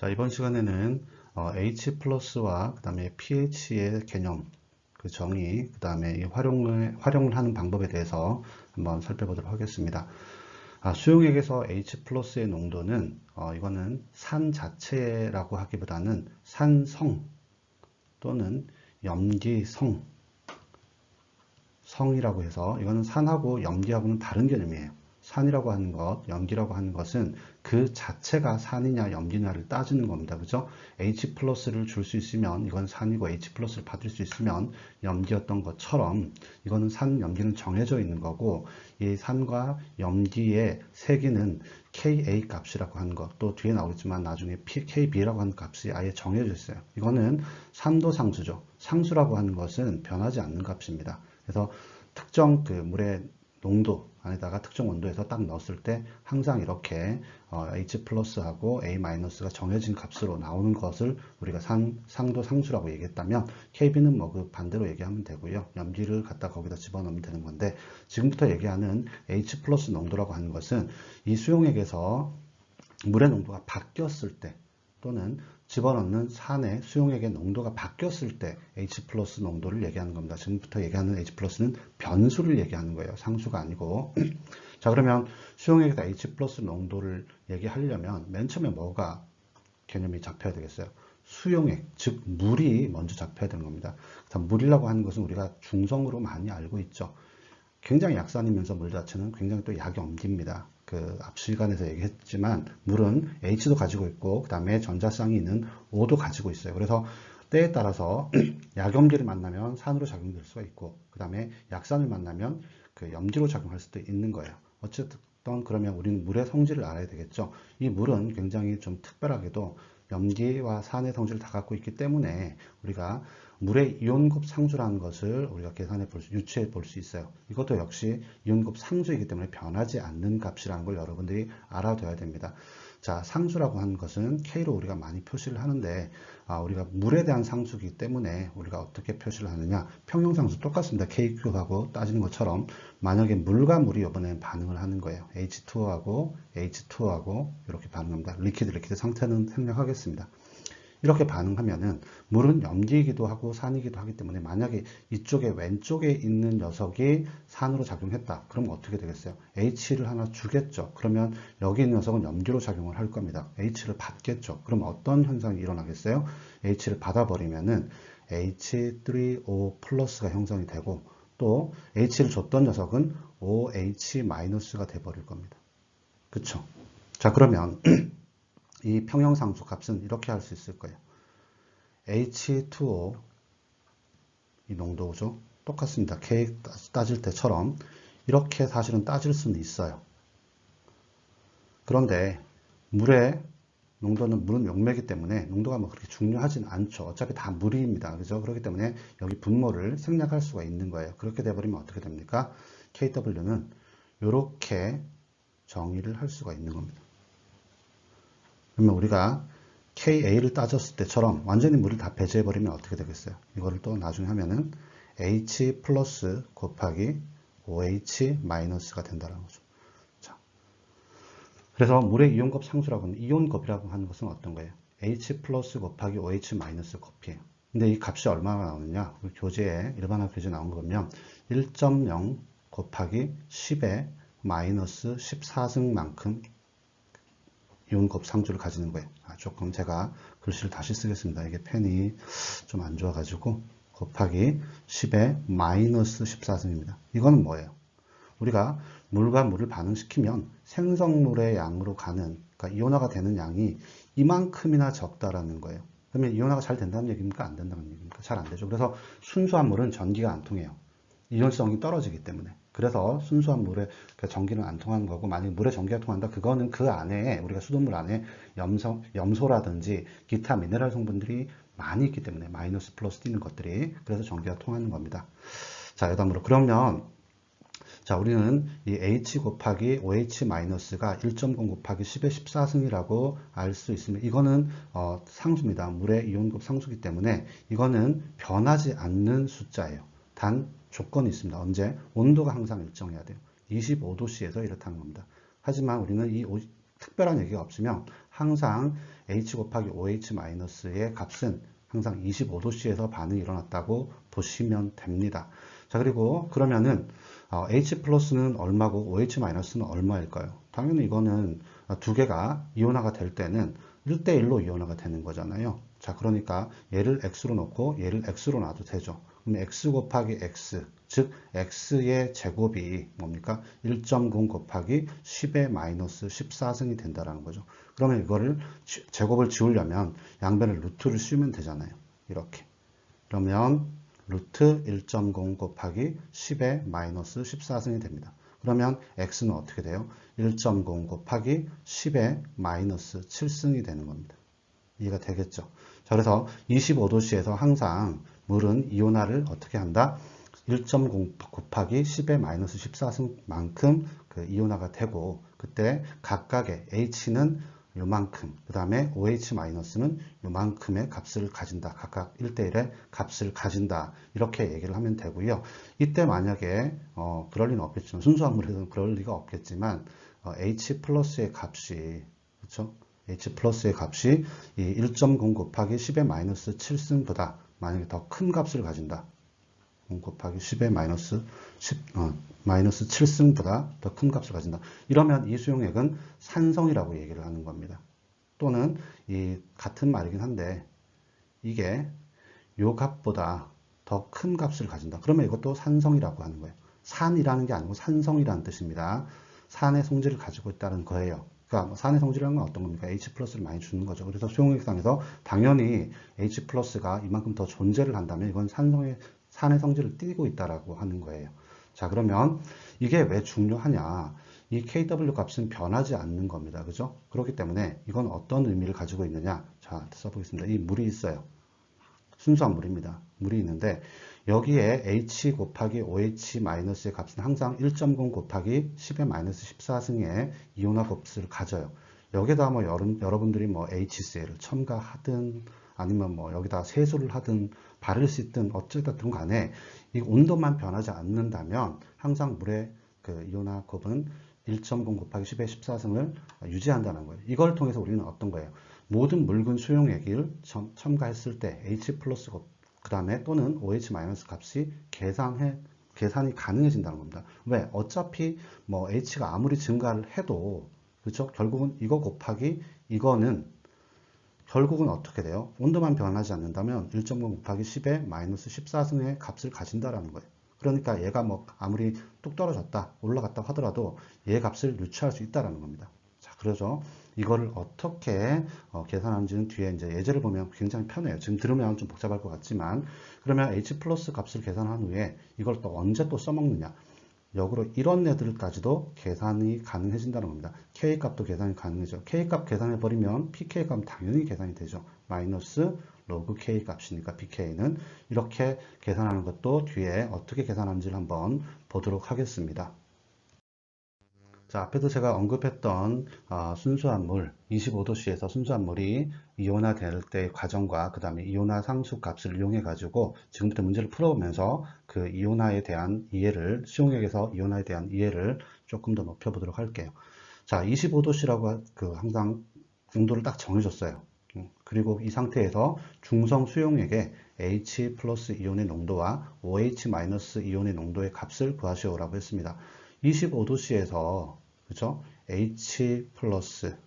자, 이번 시간에는 H 플러스와 그 다음에 pH의 개념, 그 정의, 그 다음에 활용을 하는 방법에 대해서 한번 살펴보도록 하겠습니다. 수용액에서 H 플러스의 농도는 이거는 산 자체라고 하기보다는 산성 또는 염기성, 성이라고 해서 이거는 산하고 염기하고는 다른 개념이에요. 산이라고 하는 것, 염기라고 하는 것은 그 자체가 산이냐 염기냐를 따지는 겁니다. 그죠? H 플러스를 줄 수 있으면 이건 산이고 H 플러스를 받을 수 있으면 염기였던 것처럼 이거는 산, 염기는 정해져 있는 거고 이 산과 염기의 세기는 Ka 값이라고 하는 것, 또 뒤에 나오겠지만 나중에 Kb라고 하는 값이 아예 정해져 있어요. 이거는 산도 상수죠. 상수라고 하는 것은 변하지 않는 값입니다. 그래서 특정 그 물의 농도 안에다가 특정 온도에서 딱 넣었을 때 항상 이렇게 H 플러스하고 A 마이너스가 정해진 값으로 나오는 것을 우리가 상도 상수라고 얘기했다면 KB는 뭐 그 반대로 얘기하면 되고요. 염기를 갖다 거기다 집어넣으면 되는 건데 지금부터 얘기하는 H 플러스 농도라고 하는 것은 이 수용액에서 물의 농도가 바뀌었을 때 또는 집어넣는 산의 수용액의 농도가 바뀌었을 때 H 플러스 농도를 얘기하는 겁니다. 지금부터 얘기하는 H 플러스는 변수를 얘기하는 거예요. 상수가 아니고. 자, 그러면 수용액에다 H 플러스 농도를 얘기하려면 맨 처음에 뭐가 개념이 잡혀야 되겠어요? 수용액, 즉 물이 먼저 잡혀야 되는 겁니다. 물이라고 하는 것은 우리가 중성으로 많이 알고 있죠. 굉장히 약산이면서 물 자체는 굉장히 또 약염기입니다. 그 앞 시간에서 얘기했지만 물은 H도 가지고 있고 그 다음에 전자쌍이 있는 O도 가지고 있어요. 그래서 때에 따라서 약염기를 만나면 산으로 작용될 수가 있고 그 다음에 약산을 만나면 그 염기로 작용할 수도 있는 거예요. 어쨌든 그러면 우리는 물의 성질을 알아야 되겠죠. 이 물은 굉장히 좀 특별하게도 염기와 산의 성질을 다 갖고 있기 때문에 우리가 물의 이온급 상수라는 것을 우리가 유추해 볼 수 있어요. 이것도 역시 이온급 상수이기 때문에 변하지 않는 값이라는 걸 여러분들이 알아둬야 됩니다. 자, 상수라고 하는 것은 K로 우리가 많이 표시를 하는데 우리가 물에 대한 상수이기 때문에 우리가 어떻게 표시를 하느냐, 평형상수 똑같습니다. KQ하고 따지는 것처럼 만약에 물과 물이 이번에 반응을 하는 거예요. H2O하고 H2O하고 이렇게 반응합니다. 리퀴드 상태는 생략하겠습니다. 이렇게 반응하면은 물은 염기이기도 하고 산이기도 하기 때문에 만약에 이쪽에 왼쪽에 있는 녀석이 산으로 작용했다. 그럼 어떻게 되겠어요? H를 하나 주겠죠. 그러면 여기 있는 녀석은 염기로 작용을 할 겁니다. H를 받겠죠. 그럼 어떤 현상이 일어나겠어요? H를 받아버리면은 H3O 플러스가 형성이 되고 또 H를 줬던 녀석은 OH-가 돼버릴 겁니다. 그쵸? 자, 그러면 이 평형상수 값은 이렇게 할 수 있을 거예요. H2O 이 농도죠. 똑같습니다. K 따질 때처럼 이렇게 사실은 따질 수는 있어요. 그런데 물의 농도는 물은 용매이기 때문에 농도가 뭐 그렇게 중요하진 않죠. 어차피 다 물입니다. 그죠? 그렇기 때문에 여기 분모를 생략할 수가 있는 거예요. 그렇게 돼버리면 어떻게 됩니까? KW는 이렇게 정의를 할 수가 있는 겁니다. 그러면 우리가 KA를 따졌을 때처럼 완전히 물을 다 배제해버리면 어떻게 되겠어요? 이거를 또 나중에 하면은 H 플러스 곱하기 OH 마이너스가 된다는 거죠. 자, 그래서 물의 이온급 상수라고 하는 이온급이라고 하는 것은 어떤 거예요? H 플러스 곱하기 OH 마이너스 곱이에요. 근데 이 값이 얼마나 나오느냐? 우리 교재에 일반화 교재 나온 거 보면 1.0 곱하기 10의 마이너스 14승만큼 이온급 상수를 가지는 거예요. 조금 제가 글씨를 다시 쓰겠습니다. 이게 펜이 좀 안 좋아가지고 곱하기 10의 마이너스 14승입니다. 이거는 뭐예요? 우리가 물과 물을 반응시키면 생성물의 양으로 가는, 그러니까 이온화가 되는 양이 이만큼이나 적다라는 거예요. 그러면 이온화가 잘 된다는 얘기입니까? 안 된다는 얘기입니까? 잘 안 되죠. 그래서 순수한 물은 전기가 안 통해요. 이온성이 떨어지기 때문에. 그래서 순수한 물에 전기는 안 통하는 거고, 만약에 물에 전기가 통한다, 그거는 그 안에, 우리가 수돗물 안에 염소라든지 기타 미네랄 성분들이 많이 있기 때문에 마이너스 플러스 뛰는 것들이, 그래서 전기가 통하는 겁니다. 자, 여담으로 그러면 자, 우리는 이 H 곱하기 OH 마이너스가 1.0 곱하기 10의 14승이라고 알 수 있으면 이거는 상수입니다. 물의 이온급 상수이기 때문에 이거는 변하지 않는 숫자예요. 단 조건이 있습니다. 언제? 온도가 항상 일정해야 돼요. 25도씨에서 이렇다는 겁니다. 하지만 우리는 이 특별한 얘기가 없으면 항상 H 곱하기 OH-의 값은 항상 25도씨에서 반응이 일어났다고 보시면 됩니다. 자, 그리고 그러면은 H 플러스는 얼마고 OH-는 얼마일까요? 당연히 이거는 두 개가 이온화가 될 때는 1대1로 이온화가 되는 거잖아요. 자, 그러니까 얘를 x로 놓고 얘를 x로 놔도 되죠. 그럼 x 곱하기 x, 즉 x의 제곱이 뭡니까? 1.0 곱하기 10의 마이너스 14승이 된다라는 거죠. 그러면 이거를 제곱을 지우려면 양변에 루트를 씌우면 되잖아요. 이렇게. 그러면 루트 1.0 곱하기 10의 마이너스 14승이 됩니다. 그러면 x는 어떻게 돼요? 1.0 곱하기 10의 마이너스 7승이 되는 겁니다. 이해가 되겠죠? 자, 그래서 25도씨에서 항상 물은 이온화를 어떻게 한다? 1.0 곱하기 10의 마이너스 14승만큼 그 이온화가 되고, 그때 각각의 H는 요만큼, 그 다음에 OH-는 요만큼의 값을 가진다. 각각 1대1의 값을 가진다. 이렇게 얘기를 하면 되고요. 이때 만약에 그럴 리는 없겠지만, 순수한 물에서는 그럴 리가 없겠지만 H 플러스의 값이, 그렇죠? H 플러스의 값이 이 1.0 곱하기 10의 마이너스 7승보다 만약에 더 큰 값을 가진다. 0 곱하기 10의 마이너스 7승보다 더 큰 값을 가진다. 이러면 이 수용액은 산성이라고 얘기를 하는 겁니다. 또는 이 같은 말이긴 한데 이게 요 값보다 더 큰 값을 가진다. 그러면 이것도 산성이라고 하는 거예요. 산이라는 게 아니고 산성이라는 뜻입니다. 산의 성질을 가지고 있다는 거예요. 그러니까 산의 성질이라는 건 어떤 겁니까? H 플러스를 많이 주는 거죠. 그래서 수용액상에서 당연히 H 플러스가 이만큼 더 존재를 한다면 이건 산의 성질을 띠고 있다라고 하는 거예요. 자, 그러면 이게 왜 중요하냐? 이 KW 값은 변하지 않는 겁니다. 그죠? 그렇기 때문에 이건 어떤 의미를 가지고 있느냐? 자, 써보겠습니다. 이 물이 있어요. 순수한 물입니다. 물이 있는데 여기에 H 곱하기 OH-의 값은 항상 1.0 곱하기 10의 마이너스 14승의 이온화 값을 가져요. 여기다 뭐 여러분들이 뭐 HCl을 첨가하든 아니면 뭐 여기다 세수를 하든 바를 수 있든 어쨌든 간에 이 온도만 변하지 않는다면 항상 물의 그 이온화 곱은 1.0 곱하기 10의 14승을 유지한다는 거예요. 이걸 통해서 우리는 어떤 거예요? 모든 묽은 수용액을 첨가했을 때 H 플러스 그 다음에 또는 OH 마이너스 값이 계산이 가능해진다는 겁니다. 왜? 어차피 뭐 H가 아무리 증가를 해도 그렇죠? 결국은 이거 곱하기 이거는 결국은 어떻게 돼요? 온도만 변하지 않는다면 1.0 곱하기 10의 마이너스 14승의 값을 가진다라는 거예요. 그러니까 얘가 뭐 아무리 뚝 떨어졌다 올라갔다 하더라도 얘 값을 유추할 수 있다라는 겁니다. 자, 그래서 이거를 어떻게 계산하는지는 뒤에 이제 예제를 보면 굉장히 편해요. 지금 들으면 좀 복잡할 것 같지만 그러면 H 플러스 값을 계산한 후에 이걸 또 언제 또 써먹느냐? 역으로 이런 애들까지도 계산이 가능해진다는 겁니다. K값도 계산이 가능해져. K값 계산해버리면 PK값 당연히 계산이 되죠. 마이너스 로그 K값이니까 PK는 이렇게 계산하는 것도 뒤에 어떻게 계산하는지를 한번 보도록 하겠습니다. 자, 앞에도 제가 언급했던 순수한 물, 25도씨에서 순수한 물이 이온화 될 때의 과정과 그 다음에 이온화 상수 값을 이용해 가지고 지금부터 문제를 풀어보면서 그 이온화에 대한 이해를, 수용액에서 이온화에 대한 이해를 조금 더 높여보도록 할게요. 자, 25도씨라고 항상 농도를 딱 정해줬어요. 그리고 이 상태에서 중성 수용액의 H 플러스 이온의 농도와 OH 마이너스 이온의 농도의 값을 구하시오라고 했습니다. 25도씨에서 그죠? H 플러스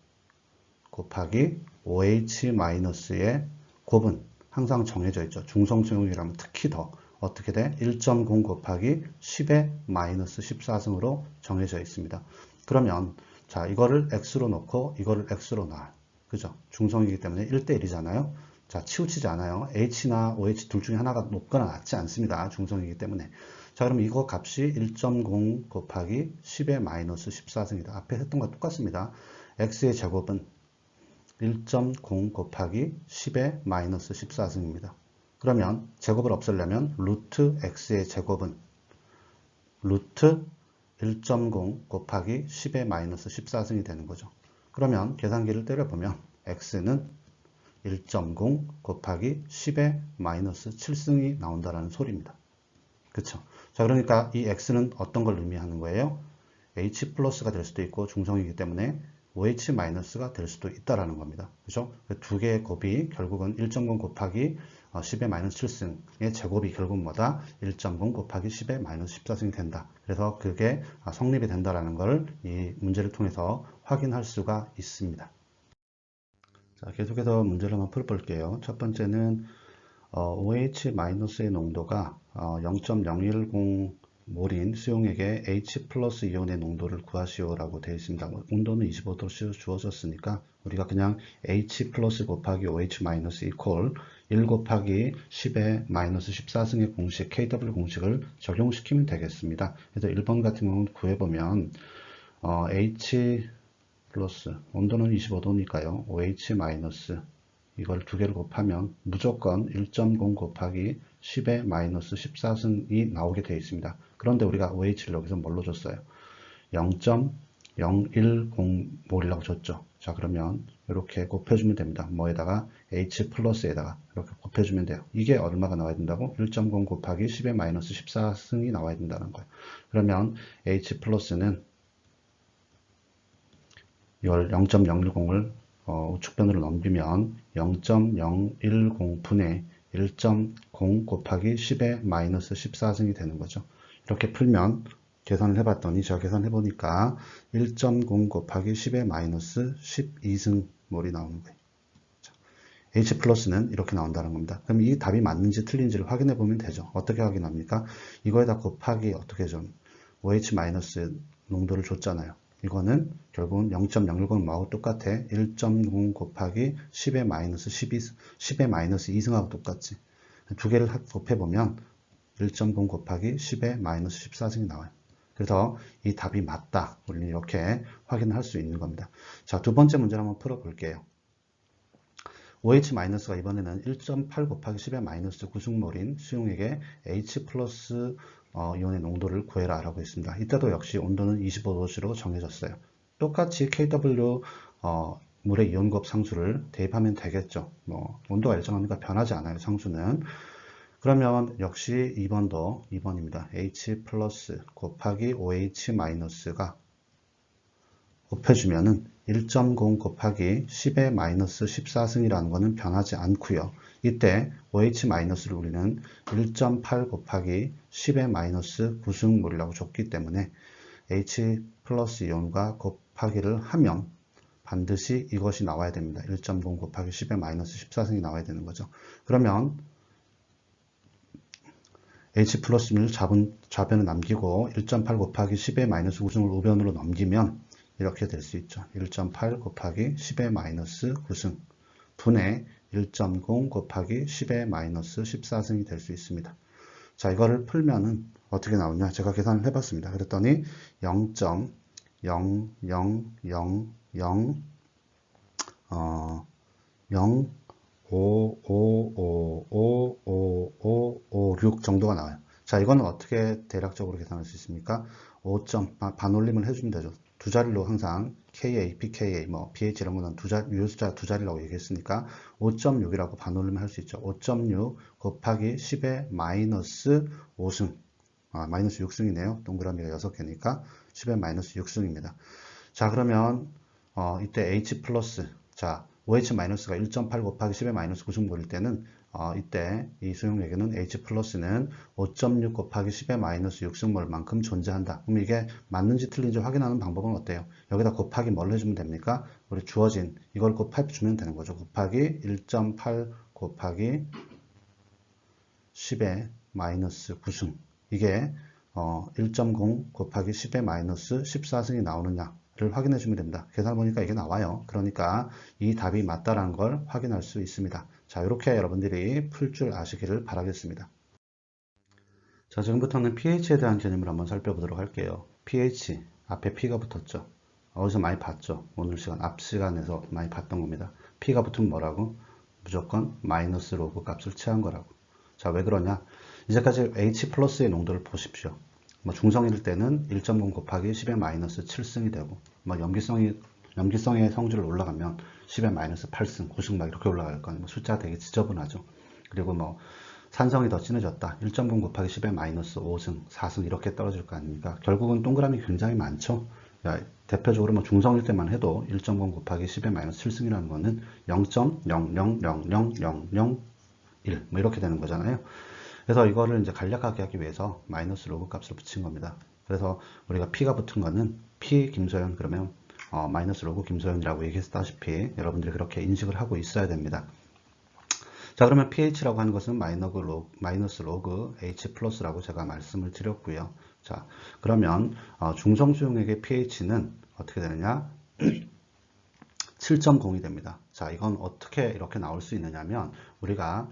곱하기 OH 마이너스의 곱은 항상 정해져 있죠. 중성 수용액이라면 특히 더 어떻게 돼? 1.0 곱하기 10의 마이너스 14승으로 정해져 있습니다. 그러면 자, 이거를 x로 놓고 이거를 x로 놔요. 그죠? 중성이기 때문에 1대1이잖아요. 자, 치우치지 않아요. H나 OH 둘 중에 하나가 높거나 낮지 않습니다. 중성이기 때문에. 자, 그럼 이거 값이 1.0 곱하기 10의 마이너스 14승이다. 앞에 했던 거 똑같습니다. x의 제곱은 1.0 곱하기 10의 마이너스 14승입니다. 그러면 제곱을 없애려면 루트 x의 제곱은 루트 1.0 곱하기 10의 마이너스 14승이 되는 거죠. 그러면 계산기를 때려보면 x는 1.0 곱하기 10의 마이너스 7승이 나온다는 소리입니다. 그쵸? 자, 그러니까 이 x는 어떤 걸 의미하는 거예요? H 플러스가 될 수도 있고 중성이기 때문에 OH-가 될 수도 있다라는 겁니다. 그죠? 두 개의 곱이 결국은 1.0 곱하기 10의 마이너스 7승의 제곱이 결국 뭐다? 1.0 곱하기 10의 마이너스 14승이 된다. 그래서 그게 성립이 된다라는 걸 이 문제를 통해서 확인할 수가 있습니다. 자, 계속해서 문제를 한번 풀어볼게요. 첫 번째는 OH-의 농도가 0.010 몰인 수용액의 H 플러스 이온의 농도를 구하시오라고 되어 있습니다. 온도는 25도로 주어졌으니까 우리가 그냥 H 플러스 곱하기 OH 마이너스 이퀄 1 곱하기 10의 마이너스 14승의 공식 KW 공식을 적용시키면 되겠습니다. 그래서 1번 같은 경우는 구해보면 H 플러스 온도는 25도니까요. OH 마이너스 이걸 두 개를 곱하면 무조건 1.0 곱하기 10의 마이너스 14승이 나오게 되어 있습니다. 그런데 우리가 OH를 여기서 뭘로 줬어요? 0.010몰이라고 줬죠. 자, 그러면 이렇게 곱해주면 됩니다. 뭐에다가? H 플러스에다가 이렇게 곱해주면 돼요. 이게 얼마가 나와야 된다고? 1.0 곱하기 10의 마이너스 14승이 나와야 된다는 거예요. 그러면 H 플러스는 이걸 0.010을 우측변으로 넘기면 0.010분의 1.0 곱하기 10의 마이너스 14승이 되는 거죠. 이렇게 풀면 계산을 해봤더니 제가 계산해보니까 1.0 곱하기 10의 마이너스 12승몰이 나오는 거예요. H 플러스는 이렇게 나온다는 겁니다. 그럼 이 답이 맞는지 틀린지를 확인해 보면 되죠. 어떻게 확인합니까? 이거에다 곱하기 어떻게 좀 OH 마이너스 농도를 줬잖아요. 이거는 결국은 0.010하고 똑같아. 1.0 곱하기 10의 마이너스 10의 마이너스 2승하고 똑같지. 두 개를 곱해보면 1.0 곱하기 10의 마이너스 14승이 나와요. 그래서 이 답이 맞다. 우리는 이렇게 확인할 수 있는 겁니다. 자, 두 번째 문제를 한번 풀어볼게요. OH-가 이번에는 1.8 곱하기 10의 마이너스 9승몰인 수용액의 H 플러스 이온의 농도를 구해라 라고 했습니다. 이때도 역시 온도는 25도씨로 정해졌어요. 똑같이 KW 물의 이온곱 상수를 대입하면 되겠죠. 온도가 일정하니까 변하지 않아요. 상수는. 그러면 역시 2번도 2번입니다. H 플러스 곱하기 OH-가 곱해주면은 1.0 곱하기 10의 마이너스 14승이라는 것은 변하지 않고요. 이때 OH-를 우리는 1.8 곱하기 10의 마이너스 9승몰이라고 줬기 때문에 H 플러스 이온과 곱하기를 하면 반드시 이것이 나와야 됩니다. 1.0 곱하기 10의 마이너스 14승이 나와야 되는 거죠. 그러면 H 플러스를 좌변에 남기고 1.8 곱하기 10의 마이너스 9승을 우변으로 넘기면 이렇게 될 수 있죠. 1.8 곱하기 10의 마이너스 9승 분의 1.0 곱하기 10의 마이너스 14승이 될 수 있습니다. 자, 이거를 풀면은 어떻게 나오냐? 제가 계산을 해봤습니다. 그랬더니 0.00005555556 정도가 나와요. 자, 이거는 어떻게 대략적으로 계산할 수 있습니까? 5점 반올림을 해주면 되죠. 두 자리로 항상 Ka, pKa, pH 이런 거는 유효숫자 두 자리라고 얘기했으니까 5.6이라고 반올림을 할 수 있죠. 5.6 곱하기 10의 마이너스 5승, 마이너스 6승이네요. 동그라미가 6개니까 10의 마이너스 6승입니다. 자, 그러면 이때 H 플러스, 자, OH-가 1.8 곱하기 10의 마이너스 9승몰일 때는 이때 이 수용액에는 H 플러스는 5.6 곱하기 10의 마이너스 6승몰만큼 존재한다. 그럼 이게 맞는지 틀린지 확인하는 방법은 어때요? 여기다 곱하기 뭘 해주면 됩니까? 우리 주어진 이걸 곱해주면 되는 거죠. 곱하기 1.8 곱하기 10의 마이너스 9승. 이게 1.0 곱하기 10의 마이너스 14승이 나오느냐를 확인해 주면 됩니다. 계산해 보니까 이게 나와요. 그러니까 이 답이 맞다라는 걸 확인할 수 있습니다. 자, 이렇게 여러분들이 풀 줄 아시기를 바라겠습니다. 자, 지금부터는 pH에 대한 개념을 한번 살펴보도록 할게요. pH, 앞에 P가 붙었죠. 어디서 많이 봤죠. 오늘 시간, 앞 시간에서 많이 봤던 겁니다. P가 붙으면 뭐라고? 무조건 마이너스 로그 값을 취한 거라고. 자, 왜 그러냐? 이제까지 H 플러스의 농도를 보십시오. 중성일 때는 1.0 곱하기 10의 마이너스 7승이 되고, 염기성의 성질을 올라가면 10의 마이너스 8승, 9승 막 이렇게 올라갈 거예요. 숫자가 되게 지저분하죠. 그리고 산성이 더 진해졌다. 1.0 곱하기 10의 마이너스 5승, 4승 이렇게 떨어질 거 아닙니까? 결국은 동그라미 굉장히 많죠. 대표적으로 뭐 중성일 때만 해도 1.0 곱하기 10의 마이너스 7승이라는 거는 0.0000001 뭐 이렇게 되는 거잖아요. 그래서 이거를 이제 간략하게 하기 위해서 마이너스 로그 값을 붙인 겁니다. 그래서 우리가 P가 붙은 거는 P 김소연 그러면 마이너스 로그 김소연이라고 얘기했다시피 여러분들이 그렇게 인식을 하고 있어야 됩니다. 자, 그러면 pH라고 하는 것은 마이너스 로그 H 플러스라고 제가 말씀을 드렸고요. 자, 그러면 중성수용액의 pH는 어떻게 되느냐? 7.0이 됩니다. 자, 이건 어떻게 이렇게 나올 수 있느냐면 우리가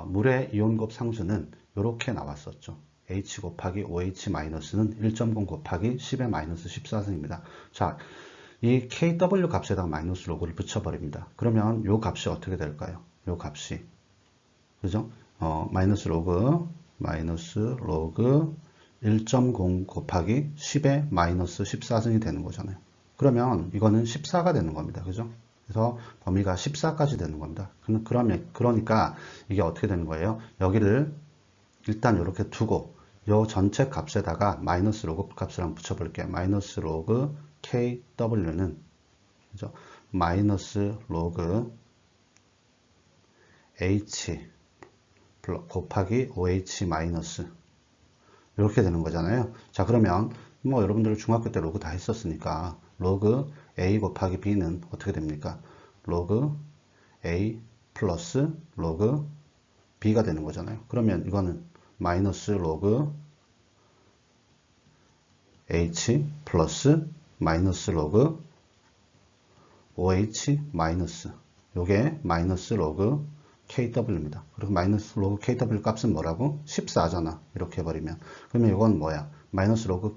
물의 이온곱 상수는 이렇게 나왔었죠. H 곱하기 OH 마이너스는 1.0 곱하기 10의 마이너스 14승입니다. 자, 이 KW 값에다가 마이너스 로그를 붙여버립니다. 그러면 이 값이 어떻게 될까요? 이 값이 그죠? 마이너스 로그 1.0 곱하기 10의 마이너스 14승이 되는 거잖아요. 그러면 이거는 14가 되는 겁니다. 그죠? 그래서 범위가 14까지 되는 겁니다. 그러니까 이게 어떻게 되는 거예요? 여기를 일단 이렇게 두고 이 전체 값에다가 마이너스 로그 값을 한번 붙여볼게요. 마이너스 로그 KW는 그죠? 마이너스 로그 H 곱하기 OH 마이너스 이렇게 되는 거잖아요. 자, 그러면 뭐 여러분들 중학교 때 로그 다 했었으니까 로그 A 곱하기 B는 어떻게 됩니까? 로그 A 플러스 로그 B가 되는 거잖아요. 그러면 이거는 마이너스 로그 H 플러스 마이너스 로그 OH 마이너스 요게 마이너스 로그 KW입니다. 그리고 마이너스 로그 KW 값은 뭐라고? 14잖아. 이렇게 해버리면. 그러면 이건 뭐야? 마이너스 로그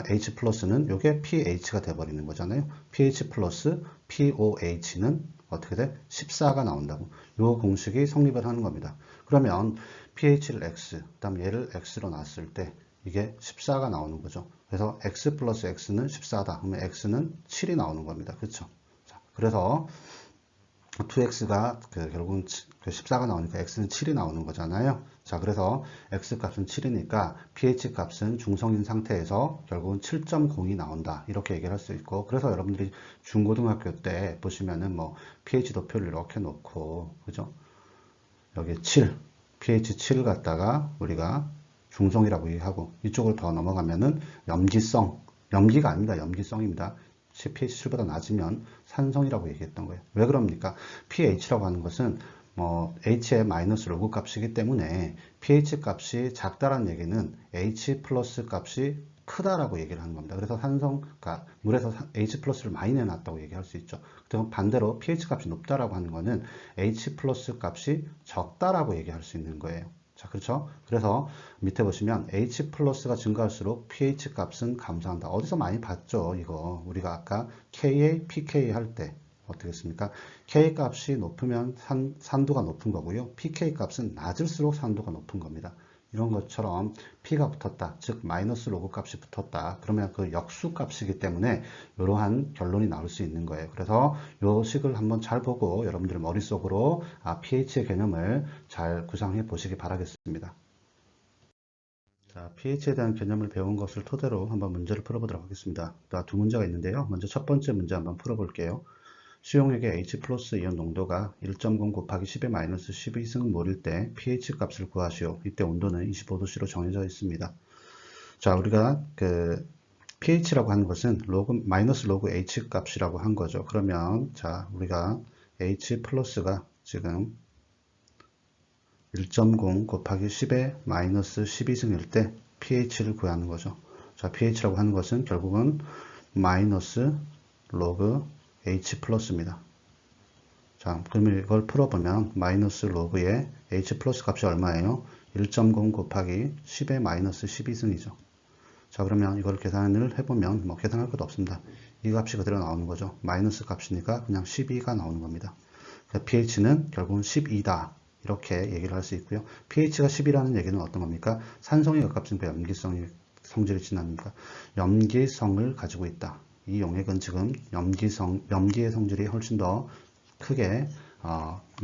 H 플러스는 요게 pH가 돼버리는 거잖아요. pH 플러스 POH는 어떻게 돼? 14가 나온다고. 요 공식이 성립을 하는 겁니다. 그러면 pH를 X, 그 다음 얘를 X로 놨을 때 이게 14가 나오는 거죠. 그래서 X 플러스 X는 14다. 그러면 X는 7이 나오는 겁니다. 그렇죠? 자, 그래서 2x가 결국은 14가 나오니까 x는 7이 나오는 거잖아요. 자, 그래서 x 값은 7이니까 pH 값은 중성인 상태에서 결국은 7.0이 나온다. 이렇게 얘기를 할 수 있고, 그래서 여러분들이 중고등학교 때 보시면은 뭐 pH 도표를 이렇게 놓고, 그죠? 여기 7, pH 7을 갖다가 우리가 중성이라고 얘기하고, 이쪽을 더 넘어가면은 염기가 아닙니다. 염기성입니다. pH 7보다 낮으면 산성이라고 얘기했던 거예요. 왜 그럽니까? pH라고 하는 것은 H의 마이너스 로그 값이기 때문에 pH 값이 작다라는 얘기는 H 플러스 값이 크다라고 얘기를 하는 겁니다. 그래서 그러니까 물에서 H 플러스를 많이 내놨다고 얘기할 수 있죠. 그럼 반대로 pH 값이 높다라고 하는 거는 H 플러스 값이 적다라고 얘기할 수 있는 거예요. 자, 그렇죠? 그래서 밑에 보시면 H 플러스가 증가할수록 pH 값은 감소한다. 어디서 많이 봤죠? 이거 우리가 아까 Ka, pK 할 때 어떻게 했습니까? K 값이 높으면 산도가 높은 거고요. pK 값은 낮을수록 산도가 높은 겁니다. 이런 것처럼 P가 붙었다. 즉 마이너스 로그 값이 붙었다. 그러면 그 역수 값이기 때문에 이러한 결론이 나올 수 있는 거예요. 그래서 이 식을 한번 잘 보고 여러분들 머릿속으로 pH의 개념을 잘 구상해 보시기 바라겠습니다. 자, pH에 대한 개념을 배운 것을 토대로 한번 문제를 풀어보도록 하겠습니다. 두 문제가 있는데요. 먼저 첫 번째 문제 한번 풀어볼게요. 수용액의 H 플러스 이온 농도가 1.0 곱하기 10의 마이너스 12승 몰일 때 pH 값을 구하시오. 이때 온도는 25도씨로 정해져 있습니다. 자, 우리가 pH라고 하는 것은 마이너스 로그 H 값이라고 한 거죠. 그러면 자, 우리가 H 플러스가 지금 1.0 곱하기 10의 마이너스 12승일 때 pH를 구하는 거죠. 자, pH라고 하는 것은 결국은 마이너스 로그 H 플러스입니다. 자, 그러면 이걸 풀어보면 마이너스 로그의 H 플러스 값이 얼마예요? 1.0 곱하기 10의 마이너스 12승이죠. 자, 그러면 이걸 계산을 해보면 뭐 계산할 것도 없습니다. 이 값이 그대로 나오는 거죠. 마이너스 값이니까 그냥 12가 나오는 겁니다. pH는 결국은 12다. 이렇게 얘기를 할 수 있고요. pH가 10이라는 얘기는 어떤 겁니까? 산성에 가깝습니까? 염기성이 성질이 진합니까? 염기성을 가지고 있다. 이 용액은 지금 염기의 성질이 훨씬 더 크게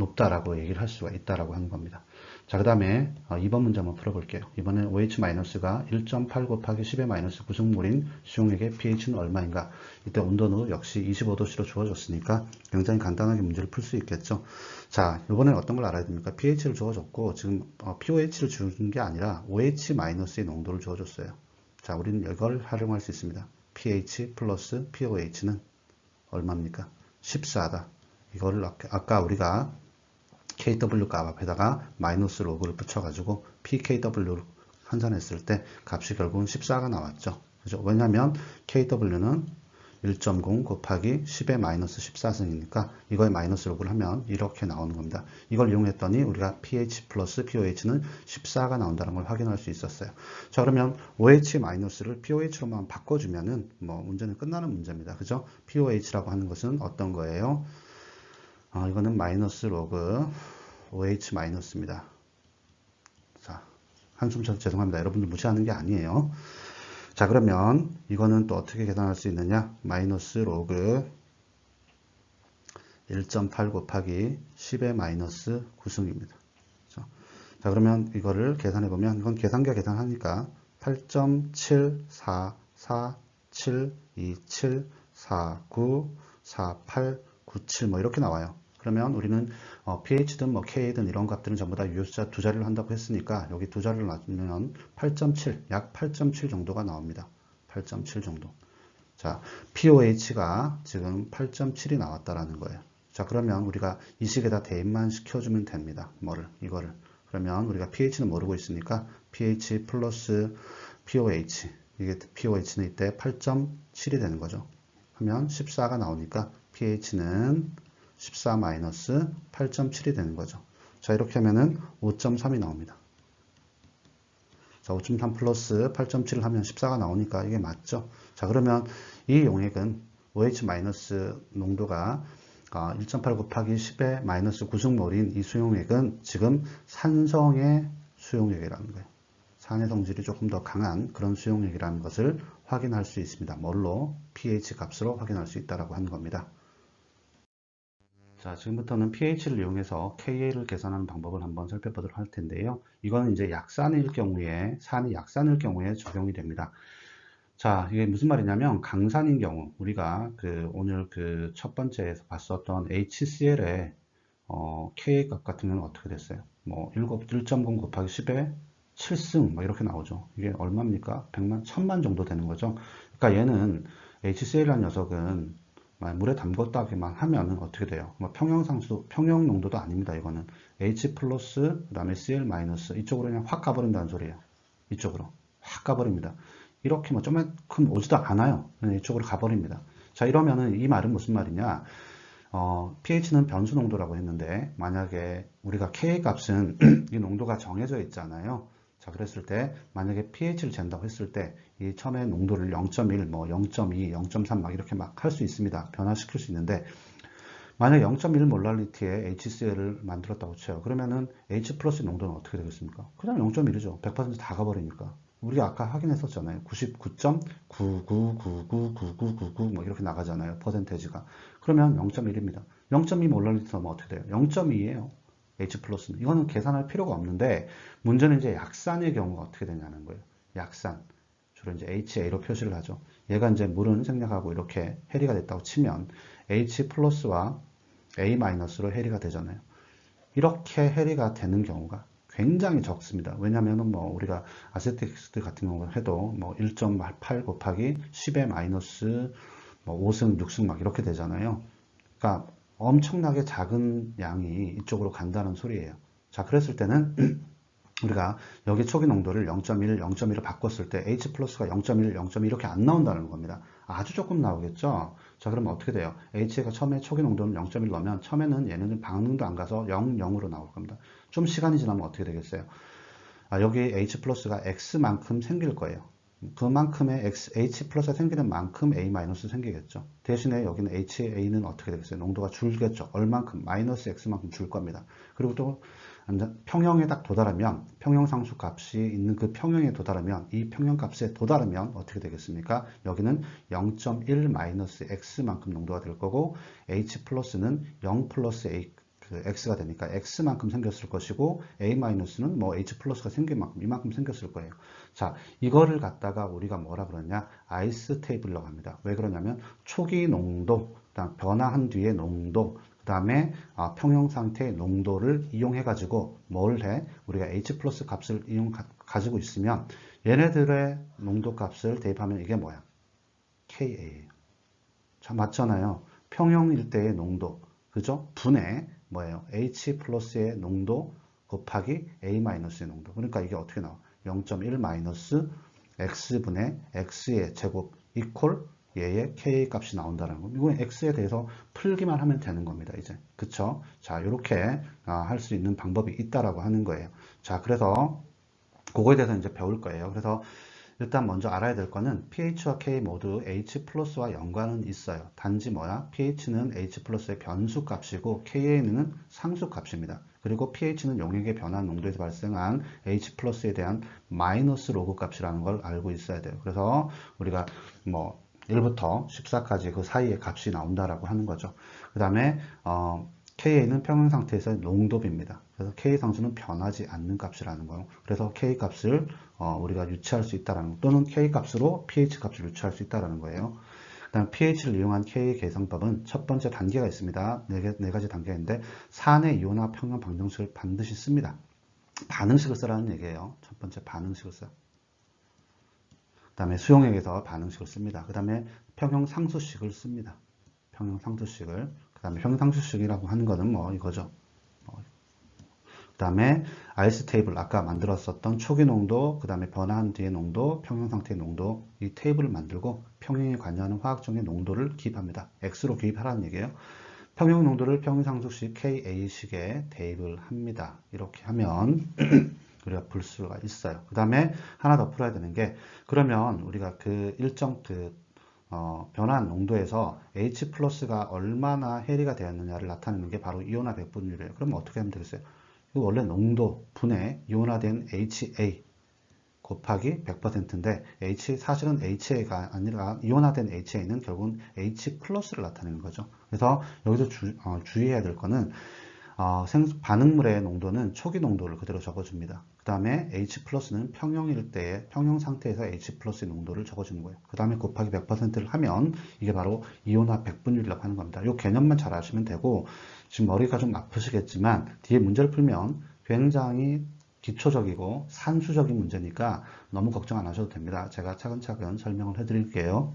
높다라고 얘기를 할 수가 있다라고 하는 겁니다. 자, 그 다음에 2번 문제 한번 풀어볼게요. 이번에 OH-가 1.8 곱하기 10의 마이너스 구성물인 수용액의 pH는 얼마인가? 이때 온도는 역시 25도씨로 주어졌으니까 굉장히 간단하게 문제를 풀 수 있겠죠. 자, 이번엔 어떤 걸 알아야 됩니까? pH를 주어줬고 지금 pOH를 주는 게 아니라 OH-의 농도를 주어줬어요. 자, 우리는 이걸 활용할 수 있습니다. pH 플러스 pOH는 얼마입니까? 14다. 이거를 아까 우리가 KW 값 앞에다가 마이너스 로그를 붙여가지고 PKW를 환산했을 때 값이 결국은 14가 나왔죠. 그죠? 왜냐하면 KW는 1.0 곱하기 10의 마이너스 14승이니까 이거에 마이너스 로그를 하면 이렇게 나오는 겁니다. 이걸 이용했더니 우리가 pH 플러스 pOH는 14가 나온다는 걸 확인할 수 있었어요. 자, 그러면 OH-를 pOH로만 바꿔주면은 뭐 문제는 끝나는 문제입니다. 그죠? pOH라고 하는 것은 어떤 거예요? 이거는 마이너스 로그 OH-입니다. 자, 한숨 쉬어서 죄송합니다. 여러분들 무시하는 게 아니에요. 자, 그러면 이거는 또 어떻게 계산할 수 있느냐? 마이너스 로그 1.8 곱하기 10의 마이너스 9승입니다. 자, 그러면 이거를 계산해보면 이건 계산기가 계산하니까 8.744727494897 뭐 이렇게 나와요. 그러면 우리는 pH든 뭐 K든 이런 값들은 전부 다 유효수자 두 자리를 한다고 했으니까 여기 두 자리를 놔두면 8.7, 약 8.7 정도가 나옵니다. 8.7 정도. 자, pOH가 지금 8.7이 나왔다라는 거예요. 자, 그러면 우리가 이 식에다 대입만 시켜주면 됩니다. 이거를. 그러면 우리가 pH는 모르고 있으니까 pH 플러스 pOH. 이게 pOH는 이때 8.7이 되는 거죠. 하면 14가 나오니까 pH는 14 마이너스 8.7이 되는 거죠. 자, 이렇게 하면은 5.3이 나옵니다. 자, 5.3 플러스 8.7을 하면 14가 나오니까 이게 맞죠? 자, 그러면 이 용액은 OH- 농도가 1.8 곱하기 10의 마이너스 9승몰인 이 수용액은 지금 산성의 수용액이라는 거예요. 산의 성질이 조금 더 강한 그런 수용액이라는 것을 확인할 수 있습니다. 뭘로? pH 값으로 확인할 수 있다고 하는 겁니다. 자, 지금부터는 pH를 이용해서 Ka를 계산하는 방법을 한번 살펴보도록 할 텐데요. 이거는 이제 약산일 경우에, 산이 약산일 경우에 적용이 됩니다. 자, 이게 무슨 말이냐면, 강산인 경우, 우리가 오늘 첫 번째에서 봤었던 HCl의 Ka 값 같은 경우는 어떻게 됐어요? 뭐, 1.0 곱하기 10의 7승, 뭐 이렇게 나오죠. 이게 얼마입니까? 100만, 1000만 정도 되는 거죠. 그러니까 얘는, HCl이라는 녀석은 물에 담궜다기만 하면은 어떻게 돼요? 뭐 평형 농도도 아닙니다. 이거는 H 플러스, 그 다음에 Cl 마이너스, 이쪽으로 그냥 확 가버린다는 소리예요. 이쪽으로 확 가버립니다. 이렇게 뭐 좀만큼 오지도 않아요. 그냥 이쪽으로 가버립니다. 자, 이러면은 이 말은 무슨 말이냐? pH는 변수 농도라고 했는데 만약에 우리가 K 값은 이 농도가 정해져 있잖아요. 자, 그랬을 때 만약에 pH를 잰다고 했을 때 이 처음에 농도를 0.1, 뭐 0.2, 0.3 막 이렇게 막 할 수 있습니다. 변화시킬 수 있는데 만약 0.1 몰랄리티의 HCl을 만들었다고 쳐요. 그러면은 H 플러스 농도는 어떻게 되겠습니까? 그냥 0.1이죠. 100% 다 가버리니까. 우리가 아까 확인했었잖아요. 99.99999999 뭐 이렇게 나가잖아요. 퍼센테이지가. 그러면 0.1입니다. 0.2 몰랄리티 넣으면 어떻게 돼요? 0.2예요. H 플러스는. 이거는 계산할 필요가 없는데 문제는 이제 약산의 경우가 어떻게 되냐는 거예요. 약산. 주로 이제 HA로 표시를 하죠. 얘가 이제 물은 생략하고 이렇게 해리가 됐다고 치면 H 플러스와 A 마이너스로 해리가 되잖아요. 이렇게 해리가 되는 경우가 굉장히 적습니다. 왜냐하면 뭐 우리가 아세틱스 같은 경우 해도 뭐 1.8 곱하기 10의 마이너스 뭐 5승, 6승 막 이렇게 되잖아요. 그러니까 엄청나게 작은 양이 이쪽으로 간다는 소리예요. 자, 그랬을 때는 우리가 여기 초기 농도를 0.1, 0.1로 바꿨을 때 H 플러스가 0.1, 0.2 이렇게 안 나온다는 겁니다. 아주 조금 나오겠죠? 자, 그러면 어떻게 돼요? H가 처음에 초기 농도는 0.1 넣으면 처음에는 얘는 반응도 안 가서 0, 0으로 나올 겁니다. 좀 시간이 지나면 어떻게 되겠어요? 여기 H 플러스가 X만큼 생길 거예요. 그만큼의 H 플러스가 생기는 만큼 A 마이너스 생기겠죠. 대신에 여기는 HA는 어떻게 되겠어요? 농도가 줄겠죠. 얼만큼? 마이너스 X만큼 줄 겁니다. 그리고 또 평형에 딱 도달하면 평형상수 값이 있는 그 평형에 도달하면 이 평형값에 도달하면 어떻게 되겠습니까? 여기는 0.1 마이너스 X만큼 농도가 될 거고 H 플러스는 0 플러스 A 그 x가 되니까 x만큼 생겼을 것이고 a-는 뭐 h 플러스가 생긴 만큼 이만큼 생겼을 거예요. 자, 이거를 갖다가 우리가 뭐라 그러냐? 아이스 테이블이라고 합니다. 왜 그러냐면 초기 농도, 그다음 변화한 뒤의 농도, 그 다음에 평형 상태의 농도를 이용해 가지고 뭘 해? 우리가 h 플러스 값을 가지고 있으면 얘네들의 농도 값을 대입하면 이게 뭐야? KA예요. 자, 맞잖아요. 평형일 때의 농도, 그죠? 분의 뭐예요? H 플러스의 농도 곱하기 A 마이너스의 농도. 그러니까 이게 어떻게 나와? 0.1 마이너스 X분의 X의 제곱 이퀄 얘의 KA 값이 나온다는 거. 이건 X에 대해서 풀기만 하면 되는 겁니다, 이제. 그쵸? 자, 이렇게 할 수 있는 방법이 있다라고 하는 거예요. 자, 그래서 그거에 대해서 이제 배울 거예요. 그래서 일단 먼저 알아야 될 거는 pH와 K 모두 H 플러스와 연관은 있어요. 단지 뭐야? pH는 H 플러스의 변수 값이고 KA는 상수 값입니다. 그리고 pH는 용액의 변화 농도에서 발생한 H 플러스에 대한 마이너스 로그 값이라는 걸 알고 있어야 돼요. 그래서 우리가 뭐 1부터 14까지 그 사이의 값이 나온다라고 하는 거죠. 그 다음에 KA는 평형 상태에서의 농도비입니다. 그래서 K 상수는 변하지 않는 값이라는 거예요. 그래서 K 값을 우리가 유치할 수 있다라는 거, 또는 K 값으로 pH 값을 유치할 수 있다라는 거예요. 그다음 pH를 이용한 K 계산법은 첫 번째 단계가 있습니다. 네 가지 단계가 있는데 산의 이온화 평형 방정식을 반드시 씁니다. 반응식을 쓰라는 얘기예요. 첫 번째 반응식을 써요. 그 다음에 수용액에서 반응식을 씁니다. 그 다음에 평형 상수식을 씁니다. 평형 상수식을. 그 다음에 평형 상수식이라고 하는 거는 뭐 이거죠. 그 다음에 아이스 테이블, 아까 만들었었던 초기 농도, 그 다음에 변화한 뒤의 농도, 평형 상태의 농도, 이 테이블을 만들고 평형에 관여하는 화학종의 농도를 기입합니다. X로 기입하라는 얘기예요. 평형 농도를 평형 상수식 KA식에 대입을 합니다. 이렇게 하면 우리가 볼 수가 있어요. 그 다음에 하나 더 풀어야 되는 게, 그러면 우리가 그 일정 변화한 농도에서 H 플러스가 얼마나 해리가 되었느냐를 나타내는 게 바로 이온화 백분율이에요. 그러면 어떻게 하면 되겠어요? 이거 원래 농도 분의 이온화된 HA 곱하기 100%인데 사실은 HA가 아니라 이온화된 HA는 결국은 H 플러스를 나타내는 거죠. 그래서 여기서 주의해야 될 거는 반응물의 농도는 초기 농도를 그대로 적어줍니다. 그 다음에 H 플러스는 평형일 때의 평형 상태에서 H 플러스의 농도를 적어주는 거예요. 그 다음에 곱하기 100%를 하면 이게 바로 이온화 백분율이라고 하는 겁니다. 이 개념만 잘 아시면 되고, 지금 머리가 좀 아프시겠지만 뒤에 문제를 풀면 굉장히 기초적이고 산수적인 문제니까 너무 걱정 안 하셔도 됩니다. 제가 차근차근 설명을 해드릴게요.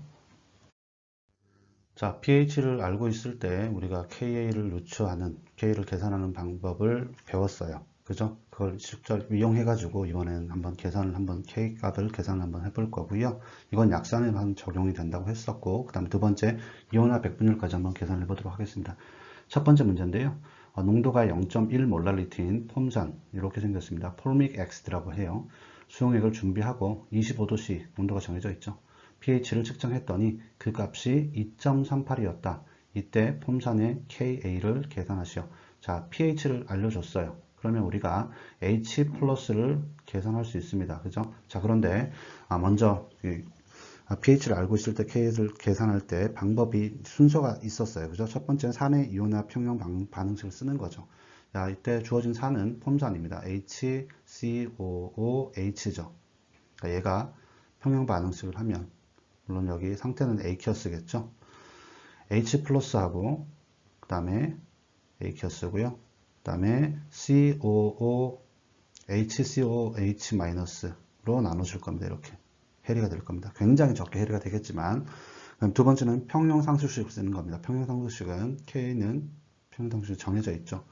자, pH를 알고 있을 때 우리가 KA를 K를 계산하는 방법을 배웠어요. 그죠? 그걸 직접 이용해가지고 이번엔 K 값을 계산을 한번 해볼 거고요. 이건 약산에만 적용이 된다고 했었고, 그 다음에 두 번째, 이온화 백분율까지 한번 계산해 보도록 하겠습니다. 첫 번째 문제인데요. 농도가 0.1 몰랄리티인 폼산, 이렇게 생겼습니다. 폴믹 엑스드라고 해요. 수용액을 준비하고 25도씨 농도가 정해져 있죠. pH를 측정했더니 그 값이 2.38이었다. 이때 폼산의 KA를 계산하시오. 자, pH를 알려줬어요. 그러면 우리가 H 플러스를 계산할 수 있습니다. 그죠? 자, 그런데 먼저 pH를 알고 있을 때 K를 계산할 때 방법이 순서가 있었어요. 그죠? 첫 번째는 산의 이온화 평형 반응식을 쓰는 거죠. 자, 이때 주어진 산은 폼산입니다. HCOOH죠. 그러니까 얘가 평형 반응식을 하면, 물론 여기 상태는 A키어스겠죠. H 플러스하고 그 다음에 A키어스고요. 그 다음에 HCOH 마이너스로 나눠줄 겁니다. 이렇게 해리가 될 겁니다. 굉장히 적게 해리가 되겠지만, 두 번째는 평형 상수식을 쓰는 겁니다. 평형 상수식은 K는 평형 상수식이 정해져 있죠.